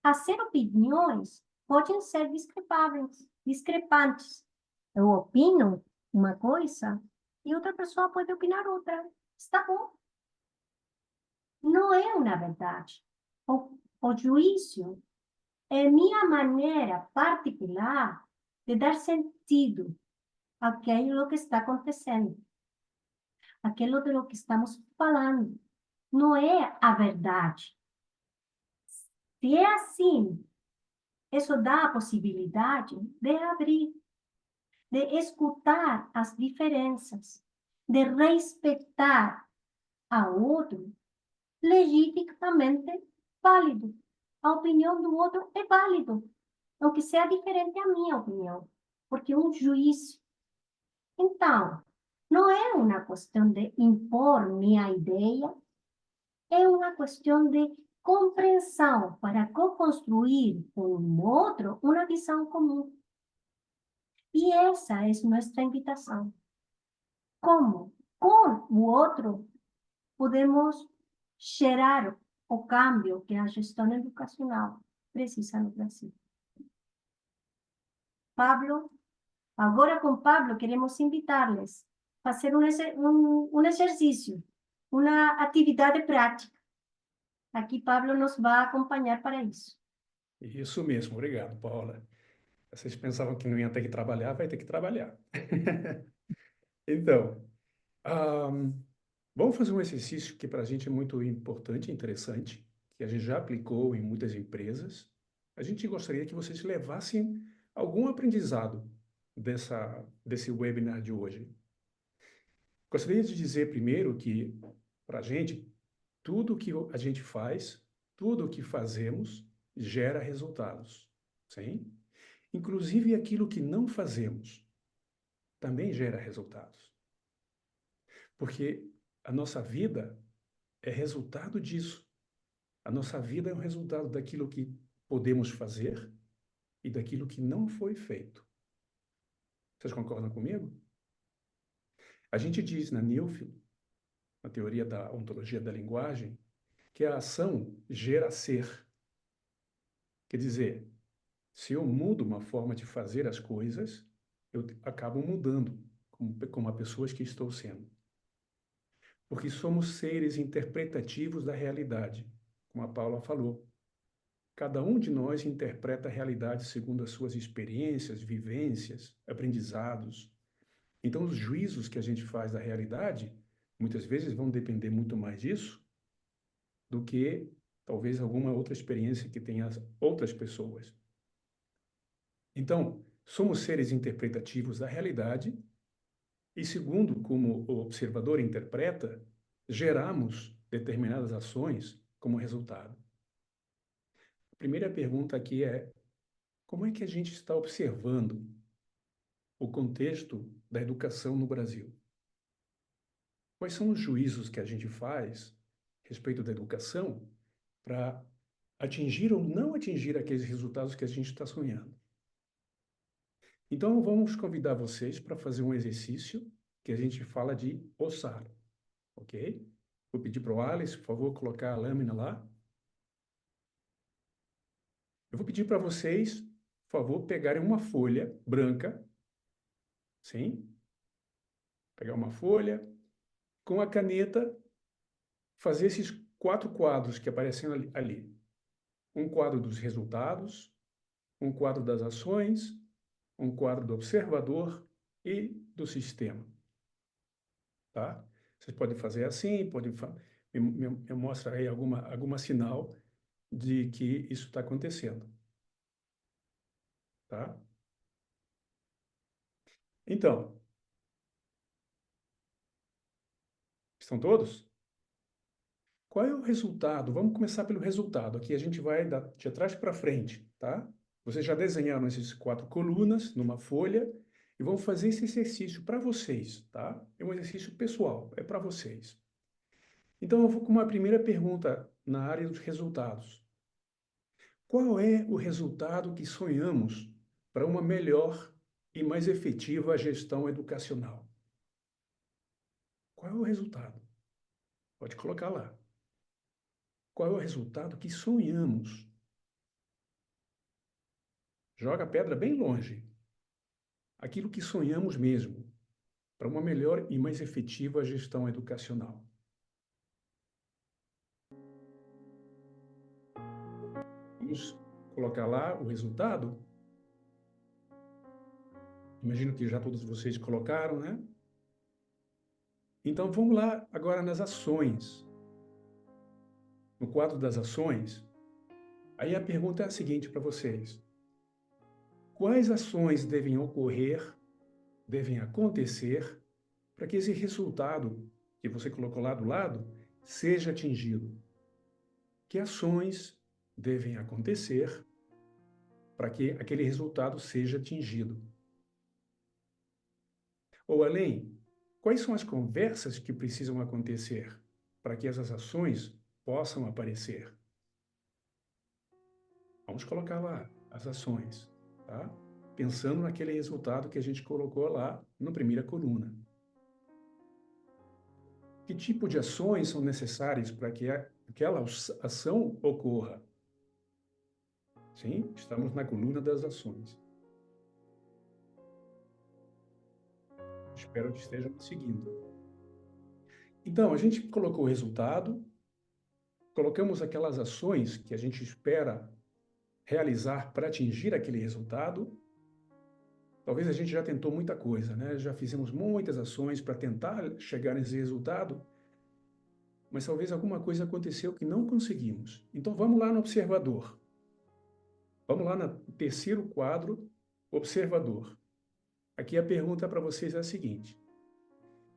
As opiniões podem ser discrepantes. Eu opino uma coisa e outra pessoa pode opinar outra. Está bom. Não é uma verdade. O juízo é minha maneira particular de dar sentido àquilo que está acontecendo, aquilo de lo que estamos falando. Não é a verdade. Se é assim, isso dá a possibilidade de abrir, de escutar as diferenças, de respeitar a outro legitimamente válido. A opinião do outro é válido, aunque seja diferente à minha opinião, porque é um juízo. Então, não é uma questão de impor minha ideia, é uma questão de compreensão para co-construir com o outro uma visão comum. E essa é nossa invitação. Como, com o outro, podemos gerar o cambio que a gestão educacional precisa no Brasil. Pablo, agora com Pablo queremos invitar-les a fazer um exercício, uma atividade prática. Aqui Pablo nos vai acompanhar para isso. Isso mesmo, obrigado, Paula. Vocês pensavam que não ia ter que trabalhar, vai ter que trabalhar. Então, vamos fazer um exercício que para a gente é muito importante e interessante, que a gente já aplicou em muitas empresas. A gente gostaria que vocês levassem algum aprendizado desse webinar de hoje. Gostaria de dizer primeiro que, para a gente, tudo que a gente faz, tudo o que fazemos, gera resultados. Sim? Inclusive aquilo que não fazemos também gera resultados. Porque a nossa vida é resultado disso. A nossa vida é um resultado daquilo que podemos fazer e daquilo que não foi feito. Vocês concordam comigo? A gente diz na Newfield, na teoria da ontologia da linguagem, que a ação gera ser. Quer dizer, se eu mudo uma forma de fazer as coisas, eu acabo mudando como a pessoa que estou sendo. Porque somos seres interpretativos da realidade, como a Paula falou. Cada um de nós interpreta a realidade segundo as suas experiências, vivências, aprendizados. Então, os juízos que a gente faz da realidade, muitas vezes vão depender muito mais disso do que talvez alguma outra experiência que tenham as outras pessoas. Então, somos seres interpretativos da realidade e, segundo como o observador interpreta, geramos determinadas ações como resultado. A primeira pergunta aqui é: como é que a gente está observando o contexto da educação no Brasil? Quais são os juízos que a gente faz a respeito da educação para atingir ou não atingir aqueles resultados que a gente está sonhando? Então, vamos convidar vocês para fazer um exercício que a gente fala de ossar, ok? Vou pedir para o Alex, por favor, colocar a lâmina lá. Eu vou pedir para vocês, por favor, pegarem uma folha branca, sim? Pegar uma folha, com a caneta, fazer esses 4 quadros que aparecem ali. Um quadro dos resultados, um quadro das ações, um quadro do observador e do sistema. Tá? Vocês podem fazer assim, podem me mostra aí alguma sinal de que isso está acontecendo. Tá? Então, estão todos? Qual é o resultado? Vamos começar pelo resultado. Aqui a gente vai de trás para frente, tá? Vocês já desenharam essas 4 colunas numa folha e vão fazer esse exercício para vocês, tá? É um exercício pessoal, é para vocês. Então, eu vou com uma primeira pergunta na área dos resultados. Qual é o resultado que sonhamos para uma melhor e mais efetiva gestão educacional? Qual é o resultado? Pode colocar lá. Qual é o resultado que sonhamos? Joga a pedra bem longe. Aquilo que sonhamos mesmo, para uma melhor e mais efetiva gestão educacional. Vamos colocar lá o resultado. Imagino que já todos vocês colocaram, né? Então vamos lá agora nas ações. No quadro das ações, aí a pergunta é a seguinte para vocês: quais ações devem ocorrer, devem acontecer, para que esse resultado que você colocou lá do lado seja atingido? Que ações devem acontecer para que aquele resultado seja atingido? Ou além, quais são as conversas que precisam acontecer para que essas ações possam aparecer? Vamos colocar lá as ações, tá? Pensando naquele resultado que a gente colocou lá na primeira coluna. Que tipo de ações são necessárias para que aquela ação ocorra? Sim, estamos na coluna das ações. Espero que estejam me seguindo. Então, a gente colocou o resultado, colocamos aquelas ações que a gente espera realizar para atingir aquele resultado. Talvez a gente já tentou muita coisa, né? Já fizemos muitas ações para tentar chegar nesse resultado, mas talvez alguma coisa aconteceu que não conseguimos. Então vamos lá no observador. Vamos lá no terceiro quadro, observador. Aqui a pergunta para vocês é a seguinte: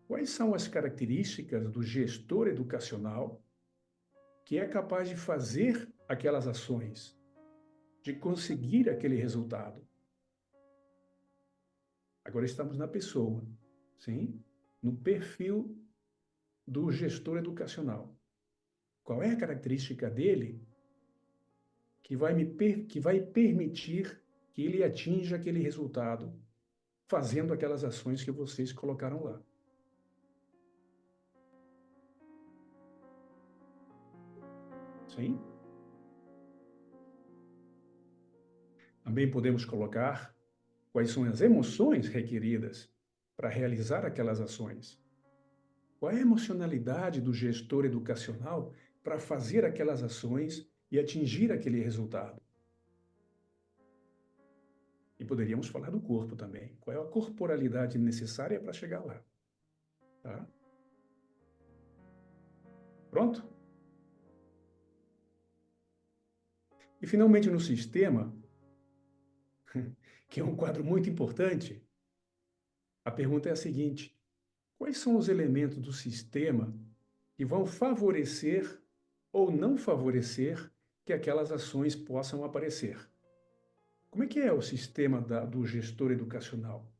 quais são as características do gestor educacional que é capaz de fazer aquelas ações, de conseguir aquele resultado? Agora estamos na pessoa, sim? No perfil do gestor educacional. Qual é a característica dele que vai permitir que ele atinja aquele resultado fazendo aquelas ações que vocês colocaram lá? Sim? Também podemos colocar quais são as emoções requeridas para realizar aquelas ações. Qual é a emocionalidade do gestor educacional para fazer aquelas ações e atingir aquele resultado? E poderíamos falar do corpo também. Qual é a corporalidade necessária para chegar lá? Tá? Pronto? E finalmente no sistema, que é um quadro muito importante, a pergunta é a seguinte: quais são os elementos do sistema que vão favorecer ou não favorecer que aquelas ações possam aparecer? Como é que é o sistema do gestor educacional?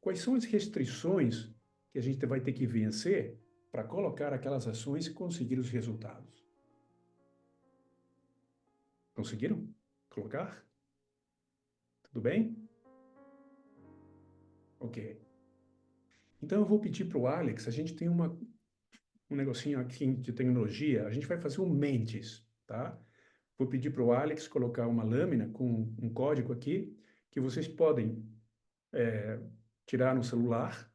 Quais são as restrições que a gente vai ter que vencer para colocar aquelas ações e conseguir os resultados? Conseguiram colocar? Tudo bem? Ok. Então eu vou pedir para o Alex, a gente tem um negocinho aqui de tecnologia, a gente vai fazer um Mendes, tá? Vou pedir para o Alex colocar uma lâmina com um código aqui, que vocês podem tirar no celular,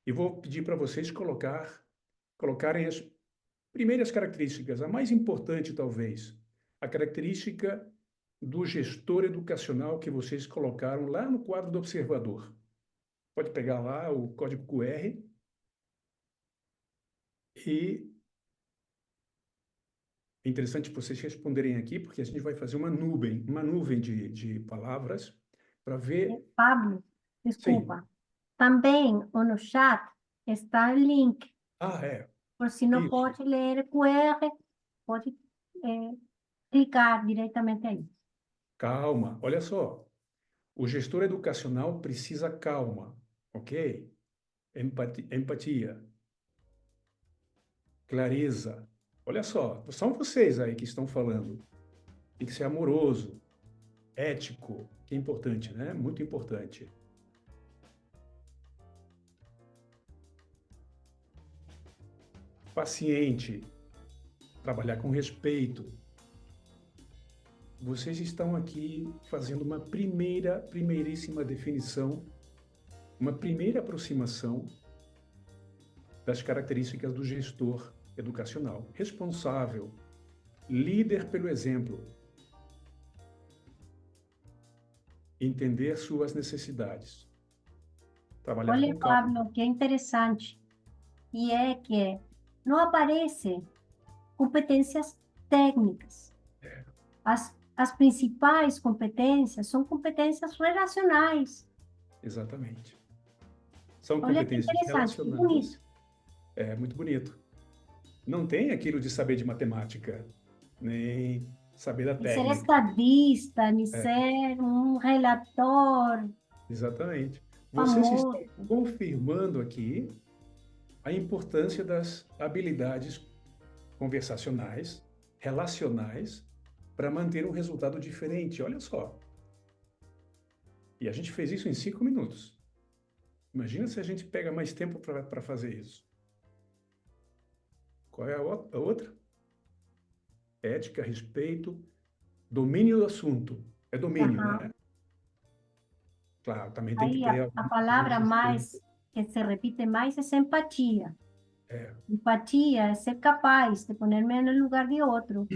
e vou pedir para vocês colocarem as primeiras características, a mais importante talvez, a característica do gestor educacional que vocês colocaram lá no quadro do observador. Pode pegar lá o código QR e é interessante vocês responderem aqui, porque a gente vai fazer uma nuvem de palavras para ver. Pablo, Sim. desculpa. Também no chat está o link. Ah, é. Por se não Isso. pode ler QR, pode clicar diretamente aí. Calma, olha só. O gestor educacional precisa calma, ok? Empatia, clareza. Olha só, são vocês aí que estão falando. Tem que ser amoroso, ético, que é importante, né? Muito importante. Paciente, trabalhar com respeito. Vocês estão aqui fazendo uma primeiríssima definição, uma primeira aproximação das características do gestor educacional. Responsável, líder pelo exemplo, entender suas necessidades, trabalhar Olha, com calma. Pablo, que é interessante. E é que não aparecem competências técnicas. As principais competências são competências relacionais. Exatamente. São Olha que competências interessante, que relacionais. bonito. É muito bonito. Não tem aquilo de saber de matemática, nem saber da Ni ser técnica. estadista, ni É, ser un relator exatamente. Vocês estão famoso. confirmando aqui a importância das habilidades conversacionais, relacionais, para manter um resultado diferente. Olha só. E a gente fez isso em 5 minutos. Imagina se a gente pega mais tempo para fazer isso. Qual é a outra? Ética, respeito, domínio do assunto. É domínio, Ajá. né? Claro, também tem que Ahí ter a alguns palabra aspectos. más que se repite más es empatía. É, Empatía es ser capaz de ponerme en el lugar de otro.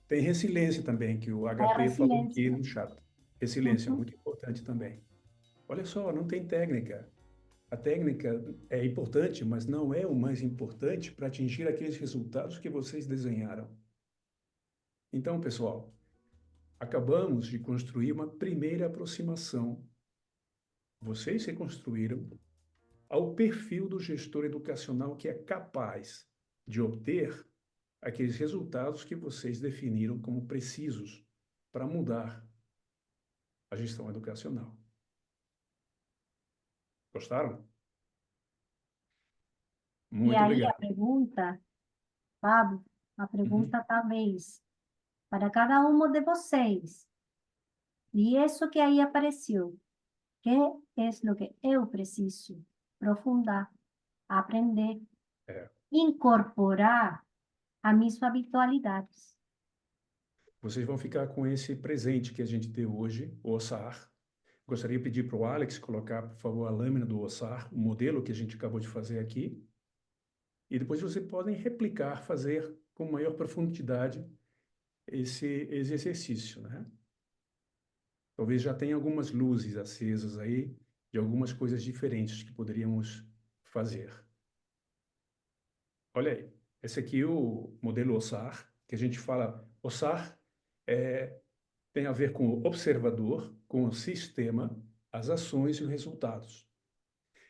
tem resiliência também, que o Hay HP falou aqui resiliencia. no chat. Resiliência é Ujú. muito importante também. Olha só, não tem técnica. A técnica é importante, mas não é o mais importante para atingir aqueles resultados que vocês desenharam. Então, pessoal, acabamos de construir uma primeira aproximação. Vocês se construíram ao perfil do gestor educacional que é capaz de obter aqueles resultados que vocês definiram como precisos para mudar a gestão educacional. Gostaram? Y Muito ahí obrigado. a pregunta, Pablo, a Uhum. pregunta talvez para cada uno de vocês. Y eso que ahí apareció, ¿qué es lo que yo preciso aprofundar, aprender, É. incorporar a mis habitualidades? Vocês vão ficar com esse presente que a gente deu hoje, o OSAR. Gostaria de pedir para o Alex colocar, por favor, a lâmina do OSAR, o modelo que a gente acabou de fazer aqui. E depois vocês podem replicar, fazer com maior profundidade esse exercício, né? Talvez já tenha algumas luzes acesas aí de algumas coisas diferentes que poderíamos fazer. Olha aí, esse aqui é o modelo OSAR, que a gente fala, OSAR tem a ver com o observador, com o sistema, as ações e os resultados.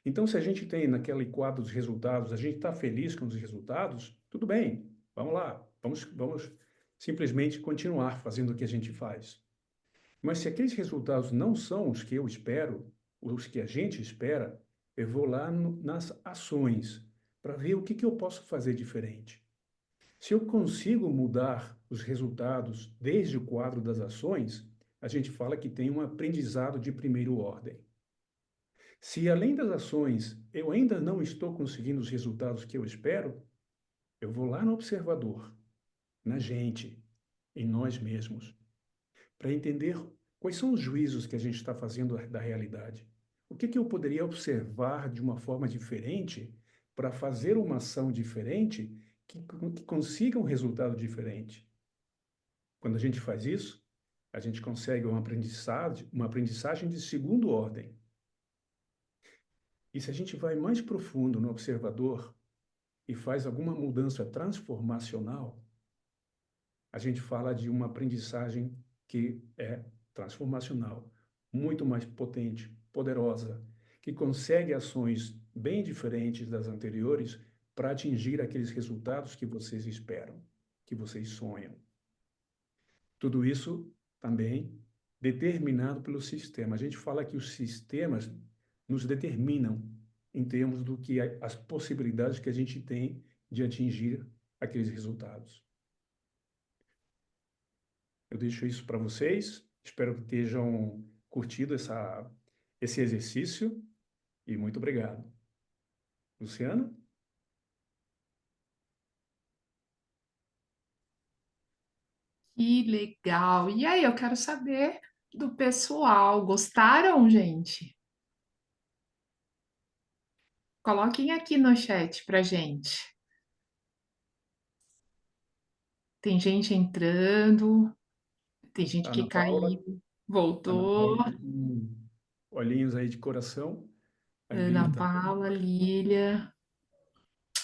Então, se a gente tem naquele quadro dos resultados, a gente está feliz com os resultados, tudo bem, vamos lá, vamos simplesmente continuar fazendo o que a gente faz. Mas se aqueles resultados não são os que eu espero, os que a gente espera, eu vou lá nas ações para ver o que eu posso fazer diferente. Se eu consigo mudar os resultados desde o quadro das ações, a gente fala que tem um aprendizado de primeira ordem. Se além das ações eu ainda não estou conseguindo os resultados que eu espero, eu vou lá no observador, na gente, em nós mesmos, para entender quais são os juízos que a gente está fazendo da realidade. O que eu poderia observar de uma forma diferente para fazer uma ação diferente que consiga um resultado diferente? Quando a gente faz isso, a gente consegue uma aprendizagem de segunda ordem. E se a gente vai mais profundo no observador e faz alguma mudança transformacional, a gente fala de uma aprendizagem que é transformacional, muito mais potente, poderosa, que consegue ações bem diferentes das anteriores para atingir aqueles resultados que vocês esperam, que vocês sonham. Tudo isso também determinado pelo sistema. A gente fala que os sistemas nos determinam em termos do que as possibilidades que a gente tem de atingir aqueles resultados. Eu deixo isso para vocês. Espero que tenham curtido esse exercício e muito obrigado. Luciano? Que legal! E aí, eu quero saber do pessoal. Gostaram, gente? Coloquem aqui no chat pra gente. Tem gente entrando, tem gente que Ana Paula, caiu, Ana voltou. Paula com olhinhos aí de coração. A Lília Ana também. Paula, Lília.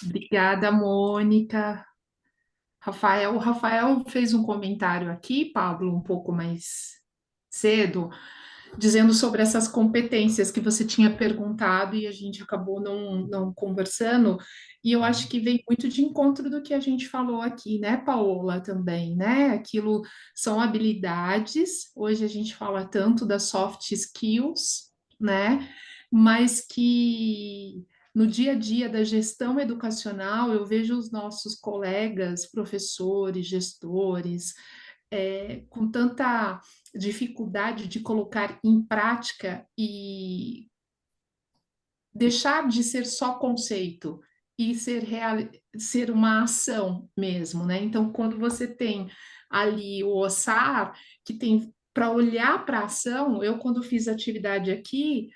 Obrigada, Mônica. Rafael, o Rafael fez um comentário aqui, Pablo, um pouco mais cedo, dizendo sobre essas competências que você tinha perguntado e a gente acabou não conversando, e eu acho que vem muito de encontro do que a gente falou aqui, né, Paola, também, né? Aquilo são habilidades, hoje a gente fala tanto das soft skills, né? Mas que no dia a dia da gestão educacional, eu vejo os nossos colegas, professores, gestores, com tanta dificuldade de colocar em prática e deixar de ser só conceito e ser uma ação mesmo, né? Então, quando você tem ali o OSAR, que tem para olhar para a ação, eu, quando fiz atividade aqui,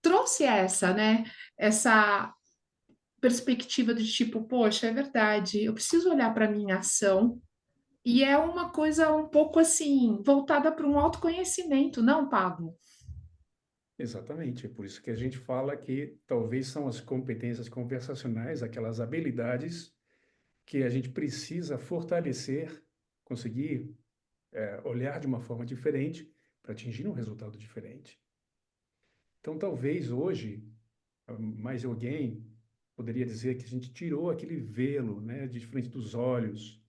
trouxe essa, né? Essa perspectiva de tipo, poxa, é verdade, eu preciso olhar para a minha ação. E é uma coisa um pouco assim, voltada para um autoconhecimento, não, Pablo? Exatamente, é por isso que a gente fala que talvez são as competências conversacionais, aquelas habilidades que a gente precisa fortalecer, conseguir olhar de uma forma diferente para atingir um resultado diferente. Então, talvez hoje, mais alguém poderia dizer que a gente tirou aquele velo, né, de frente dos olhos.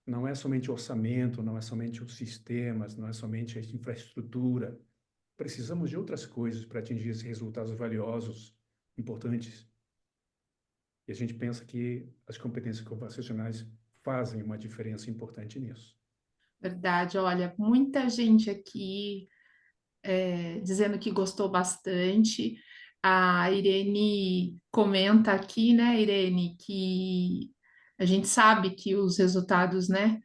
Não é somente orçamento, não é somente os sistemas, não é somente a infraestrutura. Precisamos de outras coisas para atingir esses resultados valiosos, importantes. E a gente pensa que as competências conversacionais fazem uma diferença importante nisso. Verdade, olha, muita gente aqui dizendo que gostou bastante. A Irene comenta aqui, né, Irene, que a gente sabe que os resultados, né,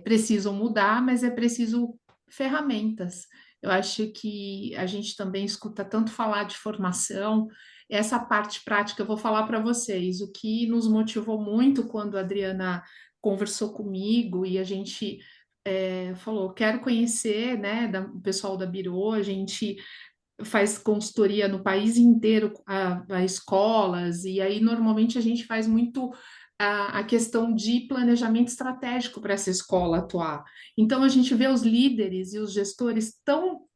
precisam mudar, mas é preciso ferramentas. Eu acho que a gente também escuta tanto falar de formação, essa parte prática, eu vou falar para vocês, o que nos motivou muito quando a Adriana conversou comigo e a gente falou, quero conhecer, né, o pessoal da Biro, a gente faz consultoria no país inteiro a escolas, e aí normalmente a gente faz muito a questão de planejamento estratégico para essa escola atuar. Então a gente vê os líderes e os gestores tão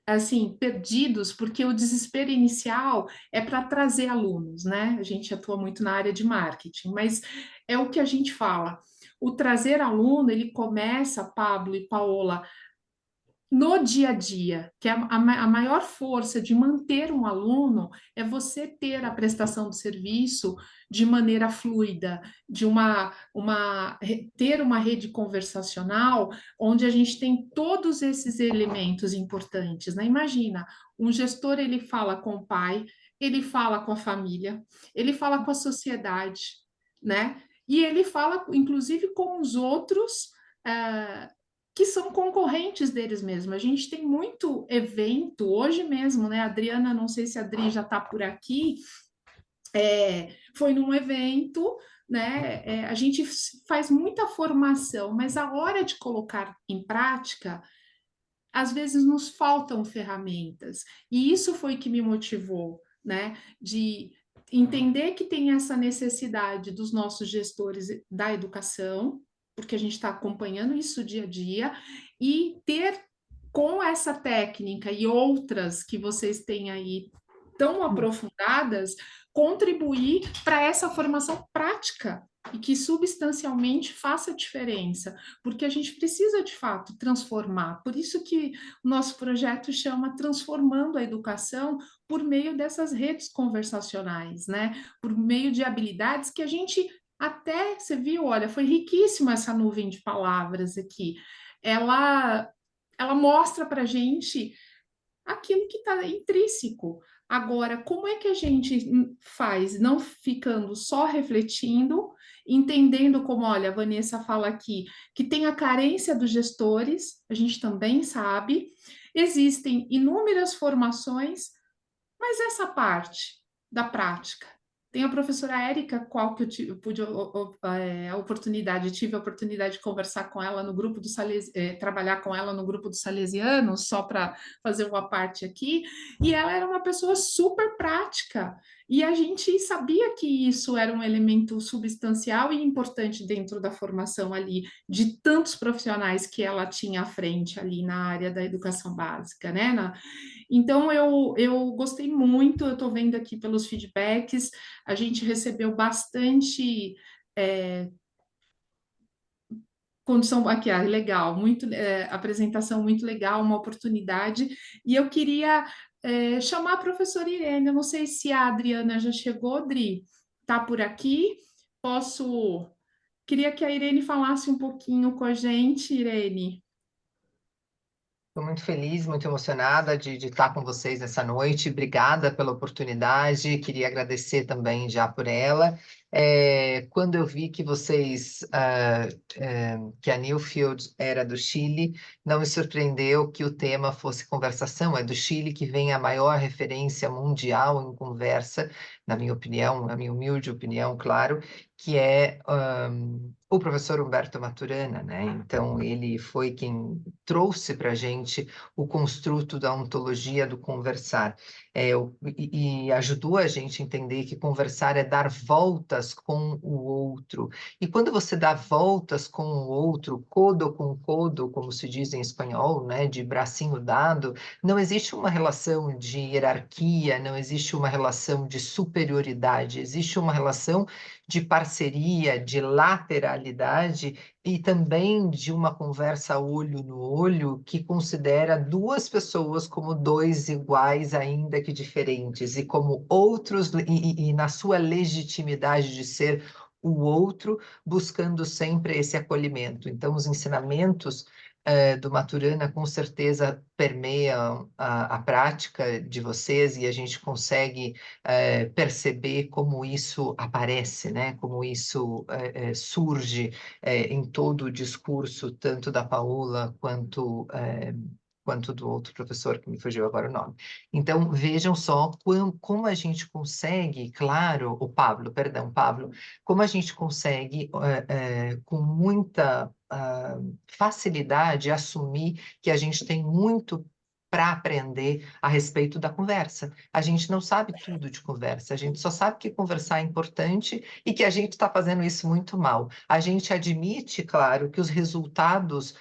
assim perdidos porque o desespero inicial é para trazer alunos, né? A gente atua muito na área de marketing, mas é o que a gente fala. O trazer aluno, ele começa, Pablo e Paola, no dia a dia, que é a maior força de manter um aluno é você ter a prestação do serviço de maneira fluida, de ter uma rede conversacional onde a gente tem todos esses elementos importantes, né? Imagina, um gestor ele fala com o pai, ele fala com a família, ele fala com a sociedade, né? E ele fala, inclusive, com os outros. Que são concorrentes deles mesmo. A gente tem muito evento, hoje mesmo, né? A Adriana, não sei se a Adri já está por aqui, foi num evento, né? A gente faz muita formação, mas a hora de colocar em prática, às vezes nos faltam ferramentas. E isso foi que me motivou, né? De entender que tem essa necessidade dos nossos gestores da educação, porque a gente está acompanhando isso dia a dia, e ter com essa técnica e outras que vocês têm aí tão aprofundadas, contribuir para essa formação prática e que substancialmente faça diferença, porque a gente precisa de fato transformar. Por isso que o nosso projeto chama Transformando a Educação por meio dessas redes conversacionais, né? Por meio de habilidades que a gente até, você viu, olha, foi riquíssima essa nuvem de palavras aqui. Ela mostra para a gente aquilo que está intrínseco. Agora, como é que a gente faz, não ficando só refletindo, entendendo como, olha, a Vanessa fala aqui, que tem a carência dos gestores, a gente também sabe, existem inúmeras formações, mas essa parte da prática, Tem a professora Érica, qual que eu pude a oportunidade, tive a oportunidade de conversar com ela no grupo do trabalhar com ela no grupo dos salesianos, só para fazer uma parte aqui, e ela era uma pessoa super prática, e a gente sabia que isso era um elemento substancial e importante dentro da formação ali, de tantos profissionais que ela tinha à frente ali na área da educação básica, né? Então, eu gostei muito, eu estou vendo aqui pelos feedbacks, a gente recebeu bastante condição aqui, legal, muito apresentação muito legal, uma oportunidade, e eu queria chamar a professora Irene, eu não sei se a Adriana já chegou, Dri, está por aqui, queria que a Irene falasse um pouquinho com a gente, Irene. Estou muito feliz, muito emocionada de estar com vocês nessa noite. Obrigada pela oportunidade. Queria agradecer também já por ela. Quando eu vi que que a Newfield era do Chile, não me surpreendeu que o tema fosse conversação. É do Chile que vem a maior referência mundial em conversa, na minha opinião, na minha humilde opinião, claro, que é o professor Humberto Maturana, né? Então, ele foi quem trouxe para a gente o construto da ontologia do conversar, e ajudou a gente a entender que conversar é dar voltas com o outro. E quando você dá voltas com o outro, codo com codo, como se diz em espanhol, né? De bracinho dado, não existe uma relação de hierarquia, não existe uma relação de superioridade, existe uma relação de parceria, de lateralidade e também de uma conversa olho no olho que considera duas pessoas como dois iguais, ainda que diferentes, e como outros, e na sua legitimidade de ser o outro, buscando sempre esse acolhimento. Então, os ensinamentos do Maturana com certeza permeiam a prática de vocês e a gente consegue perceber como isso aparece, né? Como isso surge em todo o discurso, tanto da Paola quanto do outro professor, que me fugiu agora o nome. Então, vejam só como a gente consegue, claro, Pablo, como a gente consegue, com muita facilidade, assumir que a gente tem muito para aprender a respeito da conversa. A gente não sabe tudo de conversa, a gente só sabe que conversar é importante e que a gente está fazendo isso muito mal. A gente admite, claro, que os resultados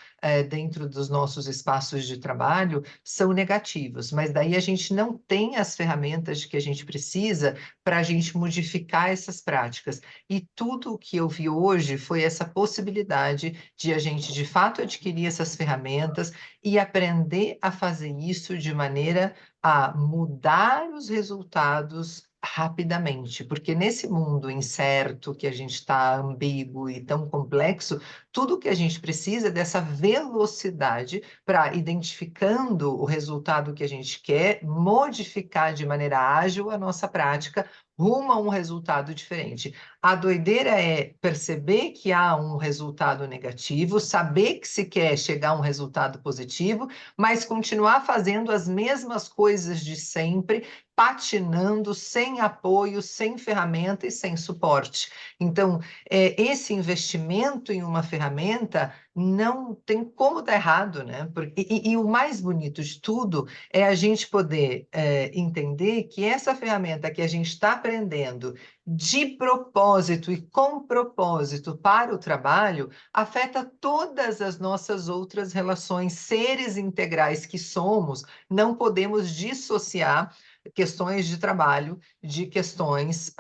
dentro dos nossos espaços de trabalho são negativos, mas daí a gente não tem as ferramentas que a gente precisa para a gente modificar essas práticas. E tudo o que eu vi hoje foi essa possibilidade de a gente, de fato, adquirir essas ferramentas e aprender a fazer isso de maneira a mudar os resultados rapidamente, porque nesse mundo incerto que a gente está ambíguo e tão complexo, tudo que a gente precisa é dessa velocidade para, identificando o resultado que a gente quer, modificar de maneira ágil a nossa prática rumo a um resultado diferente. A doideira é perceber que há um resultado negativo, saber que se quer chegar a um resultado positivo, mas continuar fazendo as mesmas coisas de sempre, patinando, sem apoio, sem ferramenta e sem suporte. Então, esse investimento em uma ferramenta não tem como dar errado, né? E o mais bonito de tudo é a gente poder entender que essa ferramenta que a gente está aprendendo de propósito e com propósito para o trabalho afeta todas as nossas outras relações, seres integrais que somos, não podemos dissociar questões de trabalho de questões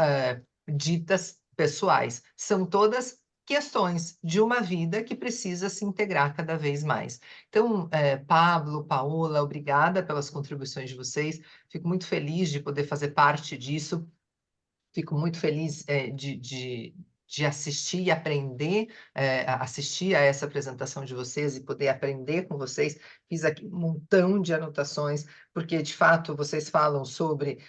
ditas pessoais. São todas questões de uma vida que precisa se integrar cada vez mais. Então, Pablo, Paola, obrigada pelas contribuições de vocês. Fico muito feliz de poder fazer parte disso. Fico muito feliz de assistir e aprender, assistir a essa apresentação de vocês e poder aprender com vocês. fiz aqui um montão de anotações, porque, de fato, vocês falam sobre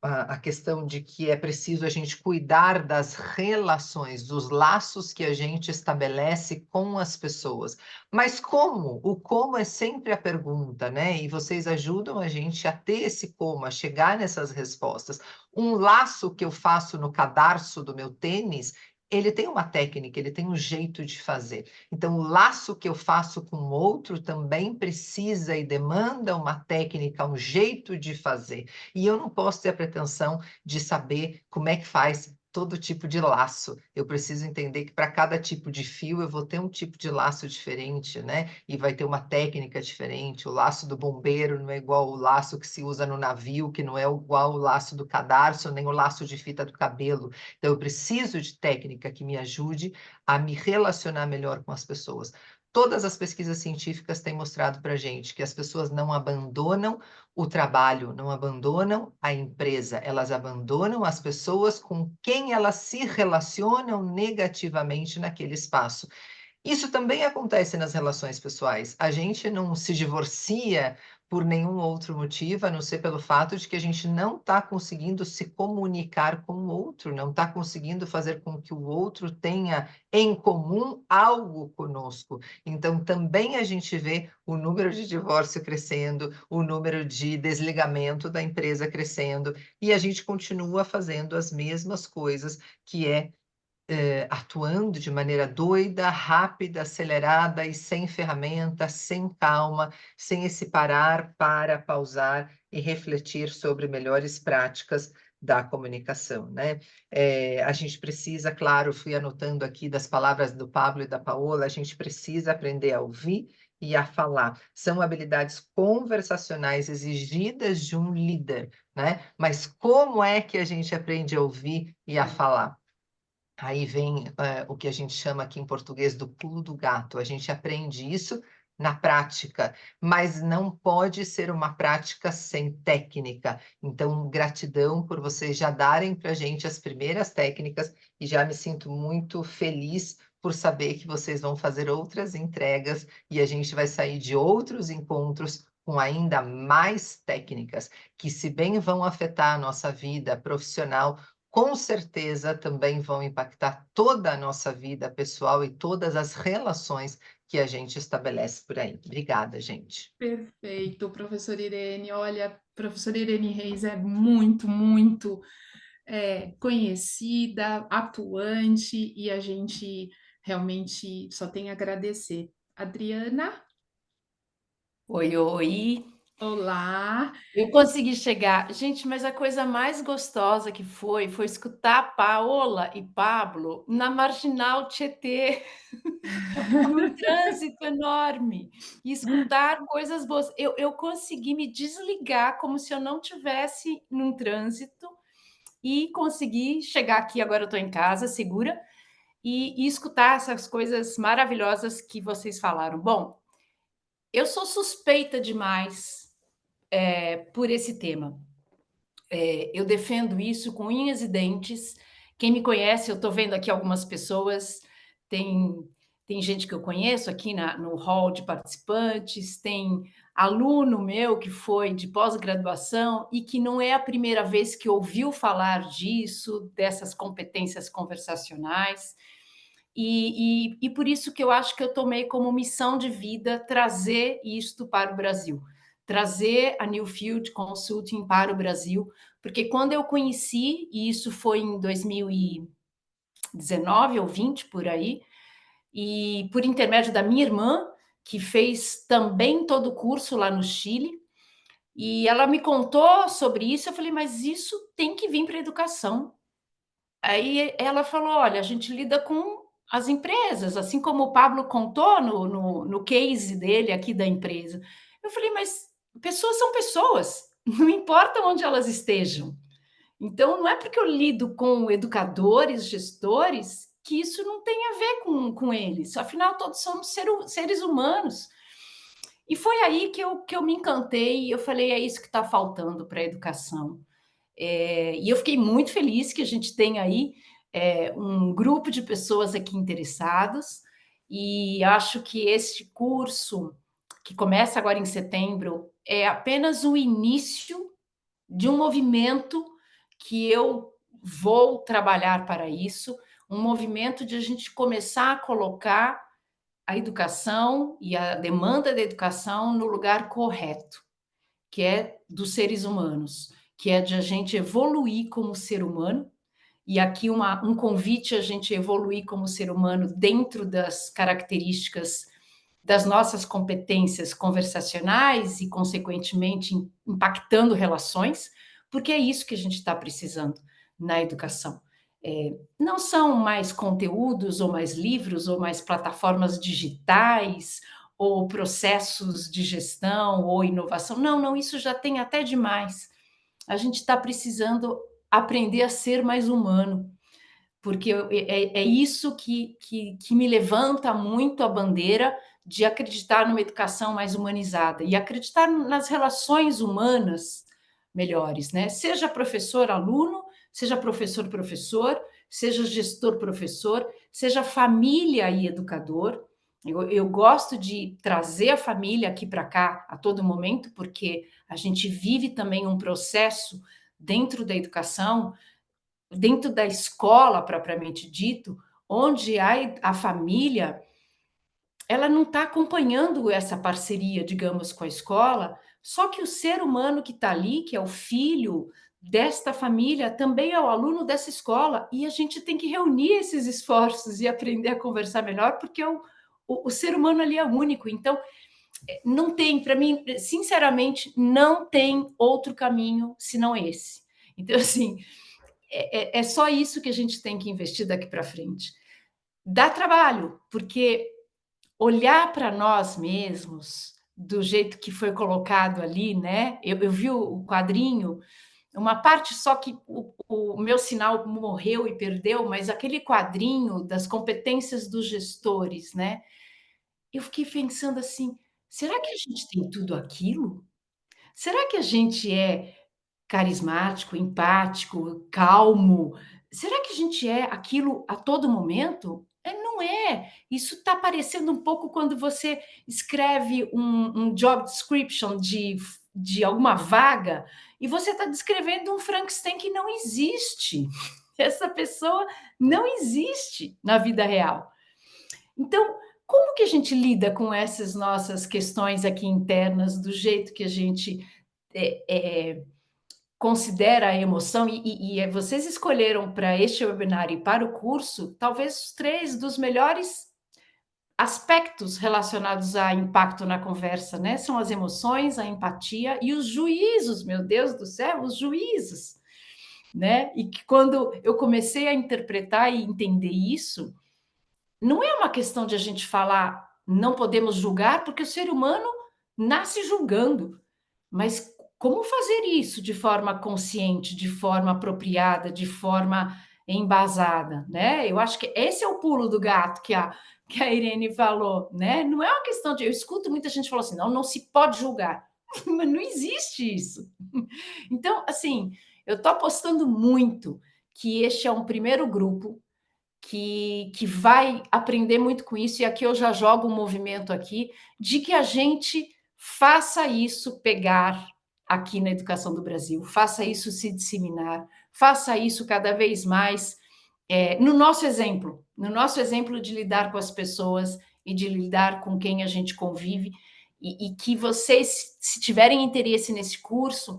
a questão de que é preciso a gente cuidar das relações, dos laços que a gente estabelece com as pessoas. Mas como? O como é sempre a pergunta, né? E vocês ajudam a gente a ter esse como, a chegar nessas respostas. Um laço que eu faço no cadarço do meu tênis, ele tem uma técnica, ele tem um jeito de fazer. Então, o laço que eu faço com o outro também precisa e demanda uma técnica, um jeito de fazer. E eu não posso ter a pretensão de saber como é que faz todo tipo de laço. Eu preciso entender que para cada tipo de fio eu vou ter um tipo de laço diferente, né? E vai ter uma técnica diferente. O laço do bombeiro não é igual o laço que se usa no navio, que não é igual o laço do cadarço, nem o laço de fita do cabelo. Então, eu preciso de técnica que me ajude a me relacionar melhor com as pessoas. Todas as pesquisas científicas têm mostrado para a gente que as pessoas não abandonam o trabalho, não abandonam a empresa, elas abandonam as pessoas com quem elas se relacionam negativamente naquele espaço. Isso também acontece nas relações pessoais. A gente não se divorcia por nenhum outro motivo, a não ser pelo fato de que a gente não está conseguindo se comunicar com o outro, não está conseguindo fazer com que o outro tenha em comum algo conosco. Então, também a gente vê o número de divórcio crescendo, o número de desligamento da empresa crescendo, e a gente continua fazendo as mesmas coisas, que é atuando de maneira doida, rápida, acelerada e sem ferramenta, sem calma, sem esse parar para pausar e refletir sobre melhores práticas da comunicação, né? A gente precisa, claro, fui anotando aqui das palavras do Pablo e da Paola, a gente precisa aprender a ouvir e a falar. São habilidades conversacionais exigidas de um líder, né? Mas como é que a gente aprende a ouvir e a falar? Aí vem o que a gente chama aqui em português do pulo do gato. A gente aprende isso na prática, mas não pode ser uma prática sem técnica. Então, gratidão por vocês já darem para a gente as primeiras técnicas e já me sinto muito feliz por saber que vocês vão fazer outras entregas e a gente vai sair de outros encontros com ainda mais técnicas, que se bem vão afetar a nossa vida profissional, com certeza também vão impactar toda a nossa vida pessoal e todas as relações que a gente estabelece por aí. Obrigada, gente. Perfeito, professora Irene. Olha, professora Irene Reis é muito, muito conhecida, atuante, e a gente realmente só tem a agradecer. Adriana, Oi, oi. olá. Eu consegui chegar. Gente, mas a coisa mais gostosa que foi escutar Paola e Pablo na Marginal Tietê, num trânsito enorme, e escutar coisas boas. Eu consegui me desligar como se eu não tivesse num trânsito e consegui chegar aqui, agora eu estou em casa, segura, e escutar essas coisas maravilhosas que vocês falaram. Bom, eu sou suspeita demais por esse tema. Eu defendo isso com unhas e dentes. Quem me conhece, eu estou vendo aqui algumas pessoas, tem gente que eu conheço aqui no hall de participantes, tem aluno meu que foi de pós-graduação e que não é a primeira vez que ouviu falar disso, dessas competências conversacionais. E por isso que eu acho que eu tomei como missão de vida trazer isto para o Brasil, trazer a Newfield Consulting para o Brasil, porque quando eu conheci, e isso foi em 2019 ou 20 por aí, e por intermédio da minha irmã, que fez também todo o curso lá no Chile, e ela me contou sobre isso, eu falei, mas isso tem que vir para a educação. Aí ela falou: olha, a gente lida com as empresas, assim como o Pablo contou no case dele aqui da empresa. Eu falei, mas pessoas são pessoas, não importa onde elas estejam. Então, não é porque eu lido com educadores, gestores, que isso não tem a ver com eles. Afinal, todos somos seres humanos. E foi aí que eu me encantei e eu falei, é isso que está faltando para a educação. E eu fiquei muito feliz que a gente tem aí um grupo de pessoas aqui interessadas, e acho que este curso que começa agora em setembro, é apenas o início de um movimento que eu vou trabalhar para isso, um movimento de a gente começar a colocar a educação e a demanda da educação no lugar correto, que é dos seres humanos, que é de a gente evoluir como ser humano, e aqui um convite a gente evoluir como ser humano dentro das características das nossas competências conversacionais e, consequentemente, impactando relações, porque é isso que a gente está precisando na educação. Não são mais conteúdos, ou mais livros, ou mais plataformas digitais, ou processos de gestão, ou inovação. Não, não, isso já tem até demais. A gente está precisando aprender a ser mais humano, porque é isso que me levanta muito a bandeira de acreditar numa educação mais humanizada e acreditar nas relações humanas melhores, né? Seja professor-aluno, seja professor-professor, seja gestor-professor, seja família e educador. Eu gosto de trazer a família aqui para cá a todo momento, porque a gente vive também um processo dentro da educação, dentro da escola propriamente dito, onde a família ela não está acompanhando essa parceria, digamos, com a escola, só que o ser humano que está ali, que é o filho desta família, também é o aluno dessa escola, e a gente tem que reunir esses esforços e aprender a conversar melhor, porque o ser humano ali é único. Então, não tem, para mim, sinceramente, não tem outro caminho senão esse. Então, assim, é só isso que a gente tem que investir daqui para frente. Dá trabalho, porque olhar para nós mesmos do jeito que foi colocado ali, né? Eu vi o quadrinho, uma parte só que o meu sinal morreu e perdeu, mas aquele quadrinho das competências dos gestores, né? Eu fiquei pensando assim, será que a gente tem tudo aquilo? Será que a gente é carismático, empático, calmo? Será que a gente é aquilo a todo momento? Não é. Isso está parecendo um pouco quando você escreve um job description de alguma vaga e você está descrevendo um Frankenstein que não existe. Essa pessoa não existe na vida real. Então, como que a gente lida com essas nossas questões aqui internas, do jeito que a gente considera a emoção? E vocês escolheram para este webinar e para o curso, talvez os 3 dos melhores aspectos relacionados a impacto na conversa, né? São as emoções, a empatia e os juízos, meu Deus do céu, os juízos, né? E que quando eu comecei a interpretar e entender isso, não é uma questão de a gente falar, não podemos julgar, porque o ser humano nasce julgando, mas como fazer isso de forma consciente, de forma apropriada, de forma embasada, né? Eu acho que esse é o pulo do gato que a Irene falou, né? Não é uma questão de... Eu escuto muita gente falando assim, não se pode julgar. Mas não existe isso. Então, assim, eu estou apostando muito que este é um primeiro grupo que vai aprender muito com isso, e aqui eu já jogo um movimento aqui, de que a gente faça isso pegar aqui na educação do Brasil, faça isso se disseminar, faça isso cada vez mais no nosso exemplo de lidar com as pessoas e de lidar com quem a gente convive, e que vocês, se tiverem interesse nesse curso,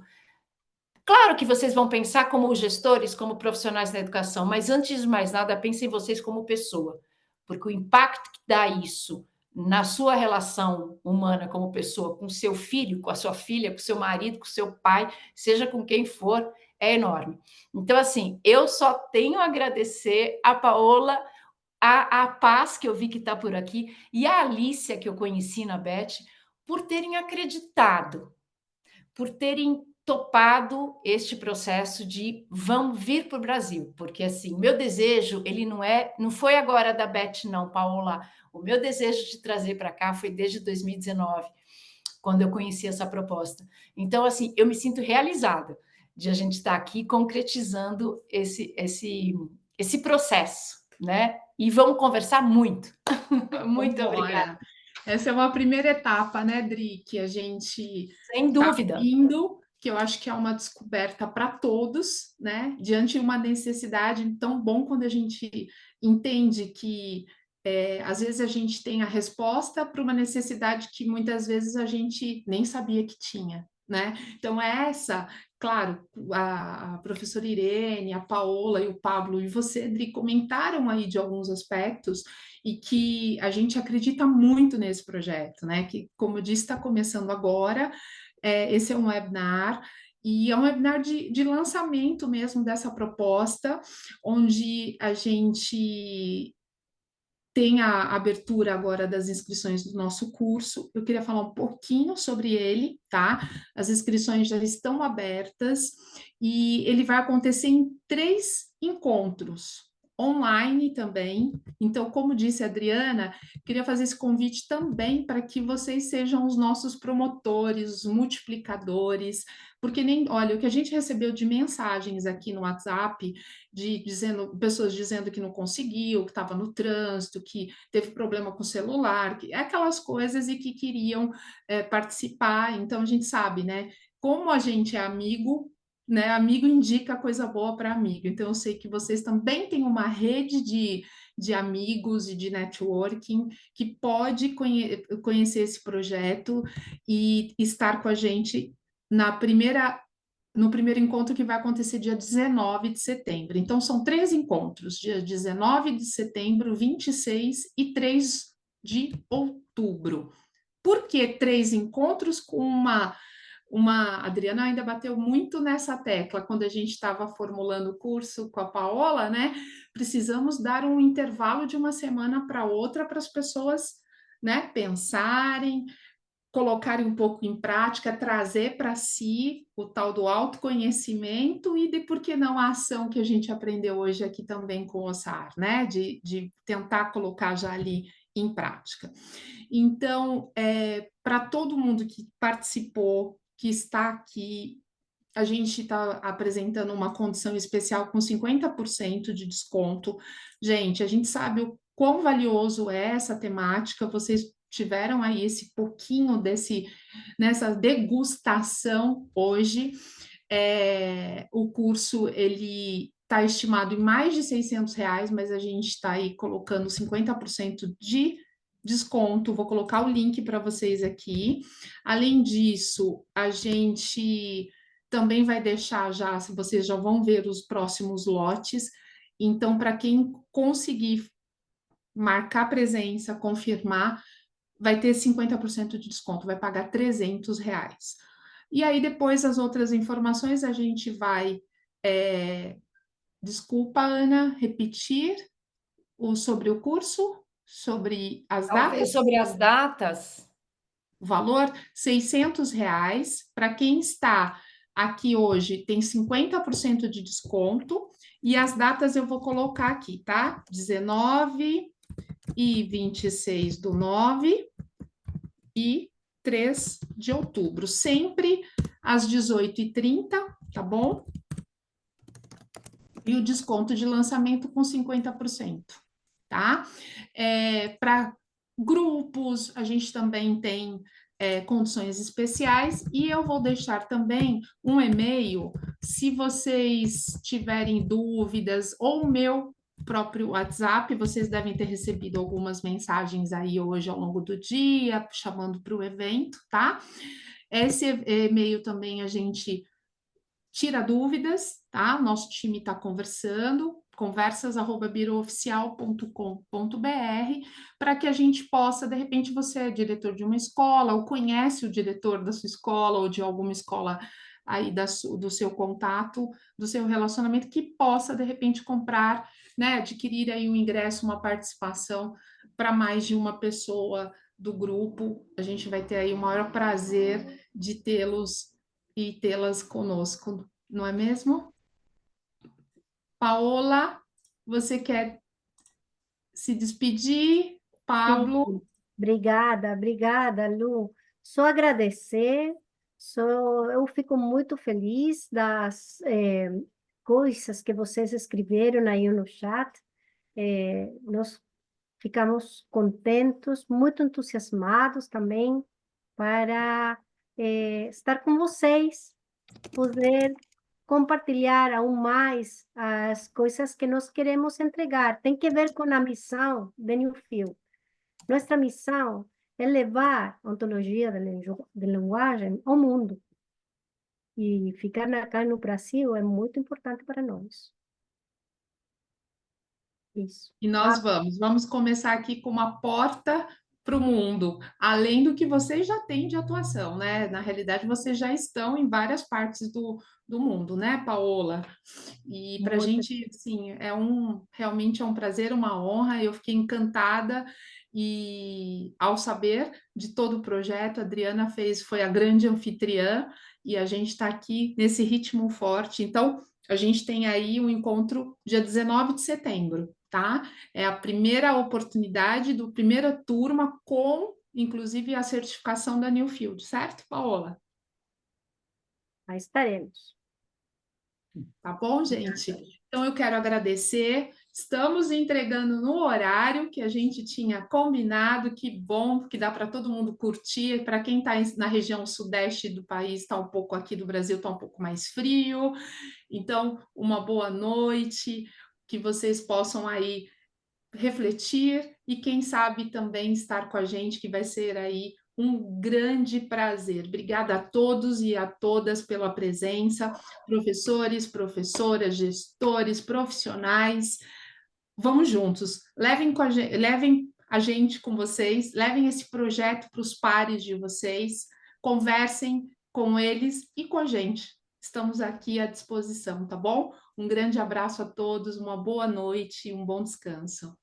claro que vocês vão pensar como gestores, como profissionais da educação, mas antes de mais nada, pensem em vocês como pessoa, porque o impacto que dá isso na sua relação humana como pessoa, com seu filho, com a sua filha, com seu marido, com seu pai, seja com quem for, é enorme. Então, assim, eu só tenho a agradecer a Paola, a Paz, que eu vi que está por aqui, e a Alícia, que eu conheci na Beth, por terem acreditado, por terem topado este processo de vamos vir para o Brasil, porque assim, meu desejo, ele não foi agora da Beth não, Paola, o meu desejo de trazer para cá foi desde 2019, quando eu conheci essa proposta. Então, assim, eu me sinto realizada de a gente estar aqui concretizando esse processo, né? E vamos conversar muito. Muito obrigada. Essa é uma primeira etapa, né, Dri, que a gente Sem está dúvida. indo, que eu acho que é uma descoberta para todos, né, diante de uma necessidade tão bom quando a gente entende que às vezes a gente tem a resposta para uma necessidade que muitas vezes a gente nem sabia que tinha, né? Então essa, claro, a professora Irene, a Paola e o Pablo e você, Dri, comentaram aí de alguns aspectos e que a gente acredita muito nesse projeto, né? Que, como eu disse, está começando agora. Esse é um webinar. E é um webinar de lançamento mesmo dessa proposta, onde a gente tem a abertura agora das inscrições do nosso curso. Eu queria falar um pouquinho sobre ele, tá? As inscrições já estão abertas e ele vai acontecer em 3 encontros, online também. Então, como disse a Adriana, queria fazer esse convite também para que vocês sejam os nossos promotores, os multiplicadores, porque olha, o que a gente recebeu de mensagens aqui no WhatsApp, pessoas dizendo que não conseguiu, que estava no trânsito, que teve problema com o celular, aquelas coisas e que queriam participar. Então a gente sabe, né? Como a gente é amigo, né? Amigo indica coisa boa para amigo. Então eu sei que vocês também têm uma rede de amigos e de networking que pode conhecer esse projeto e estar com a gente no primeiro encontro que vai acontecer dia 19 de setembro. Então, são 3 encontros, dia 19 de setembro, 26 e 3 de outubro. Por que 3 encontros com a Adriana ainda bateu muito nessa tecla quando a gente estava formulando o curso com a Paola, né? Precisamos dar um intervalo de uma semana para outra para as pessoas, né, pensarem, colocarem um pouco em prática, trazer para si o tal do autoconhecimento e de por que não a ação que a gente aprendeu hoje aqui também com o Ossar, né? De tentar colocar já ali em prática. Então, para todo mundo que participou, que está aqui, a gente está apresentando uma condição especial com 50% de desconto. Gente, a gente sabe o quão valioso é essa temática, vocês tiveram aí esse pouquinho nessa degustação hoje. O curso, ele está estimado em mais de R$ 600, mas a gente está aí colocando 50% de desconto. Vou colocar o link para vocês aqui. Além disso, a gente também vai deixar já, se vocês já vão ver os próximos lotes. Então, para quem conseguir marcar presença, confirmar, vai ter 50% de desconto, vai pagar R$ 300. E aí, depois, as outras informações, a gente vai... Desculpa, Ana, repetir sobre o curso, sobre as datas? Talvez sobre as datas. O valor, R$ 600. Para quem está aqui hoje, tem 50% de desconto. E as datas eu vou colocar aqui, tá? 19 e 26/9 e 3 de outubro. Sempre às 18h30, tá bom? E o desconto de lançamento com 50%, tá? Para grupos, a gente também tem condições especiais, e eu vou deixar também um e-mail, se vocês tiverem dúvidas, ou o meu próprio WhatsApp, vocês devem ter recebido algumas mensagens aí hoje ao longo do dia, chamando para o evento, tá? Esse e-mail também a gente tira dúvidas, tá? Nosso time está conversando, conversas@birooficial.com.br, para que a gente possa, de repente, você é diretor de uma escola, ou conhece o diretor da sua escola, ou de alguma escola aí do seu contato, do seu relacionamento, que possa, de repente, comprar, né, adquirir aí um ingresso, uma participação para mais de uma pessoa do grupo. A gente vai ter aí o maior prazer de tê-los e tê-las conosco, não é mesmo? Paola, você quer se despedir? Pablo? Sim. Obrigada, Lu. Só agradecer, eu fico muito feliz das coisas que vocês escreveram aí no chat. Nós ficamos contentes, muito entusiasmados também para estar com vocês, poder compartilhar aún mais as coisas que nós queremos entregar. Tem que ver com a missão de Newfield. Nossa missão é levar a ontologia da linguagem ao mundo. E ficar acá no Brasil é muito importante para nós. Isso. E nós vamos começar aqui com uma porta para o mundo, além do que vocês já têm de atuação, né? Na realidade, vocês já estão em várias partes do mundo, né, Paola? E para a gente, sim, realmente é um prazer, uma honra. Eu fiquei encantada e ao saber de todo o projeto, a Adriana foi a grande anfitriã e a gente está aqui nesse ritmo forte. Então, a gente tem aí um encontro dia 19 de setembro, tá? É a primeira oportunidade do primeira turma com, inclusive, a certificação da Newfield, certo, Paola? Aí estaremos. Tá bom, gente? Então, eu quero agradecer. Estamos entregando no horário que a gente tinha combinado. Que bom que dá para todo mundo curtir. Para quem está na região sudeste do país, está um pouco aqui do Brasil, está um pouco mais frio. Então, uma boa noite, que vocês possam aí refletir e, quem sabe, também estar com a gente, que vai ser aí um grande prazer. Obrigada a todos e a todas pela presença, professores, professoras, gestores, profissionais. Vamos juntos, levem a gente com vocês, levem esse projeto para os pares de vocês, conversem com eles e com a gente. Estamos aqui à disposição, tá bom? Um grande abraço a todos, uma boa noite e um bom descanso.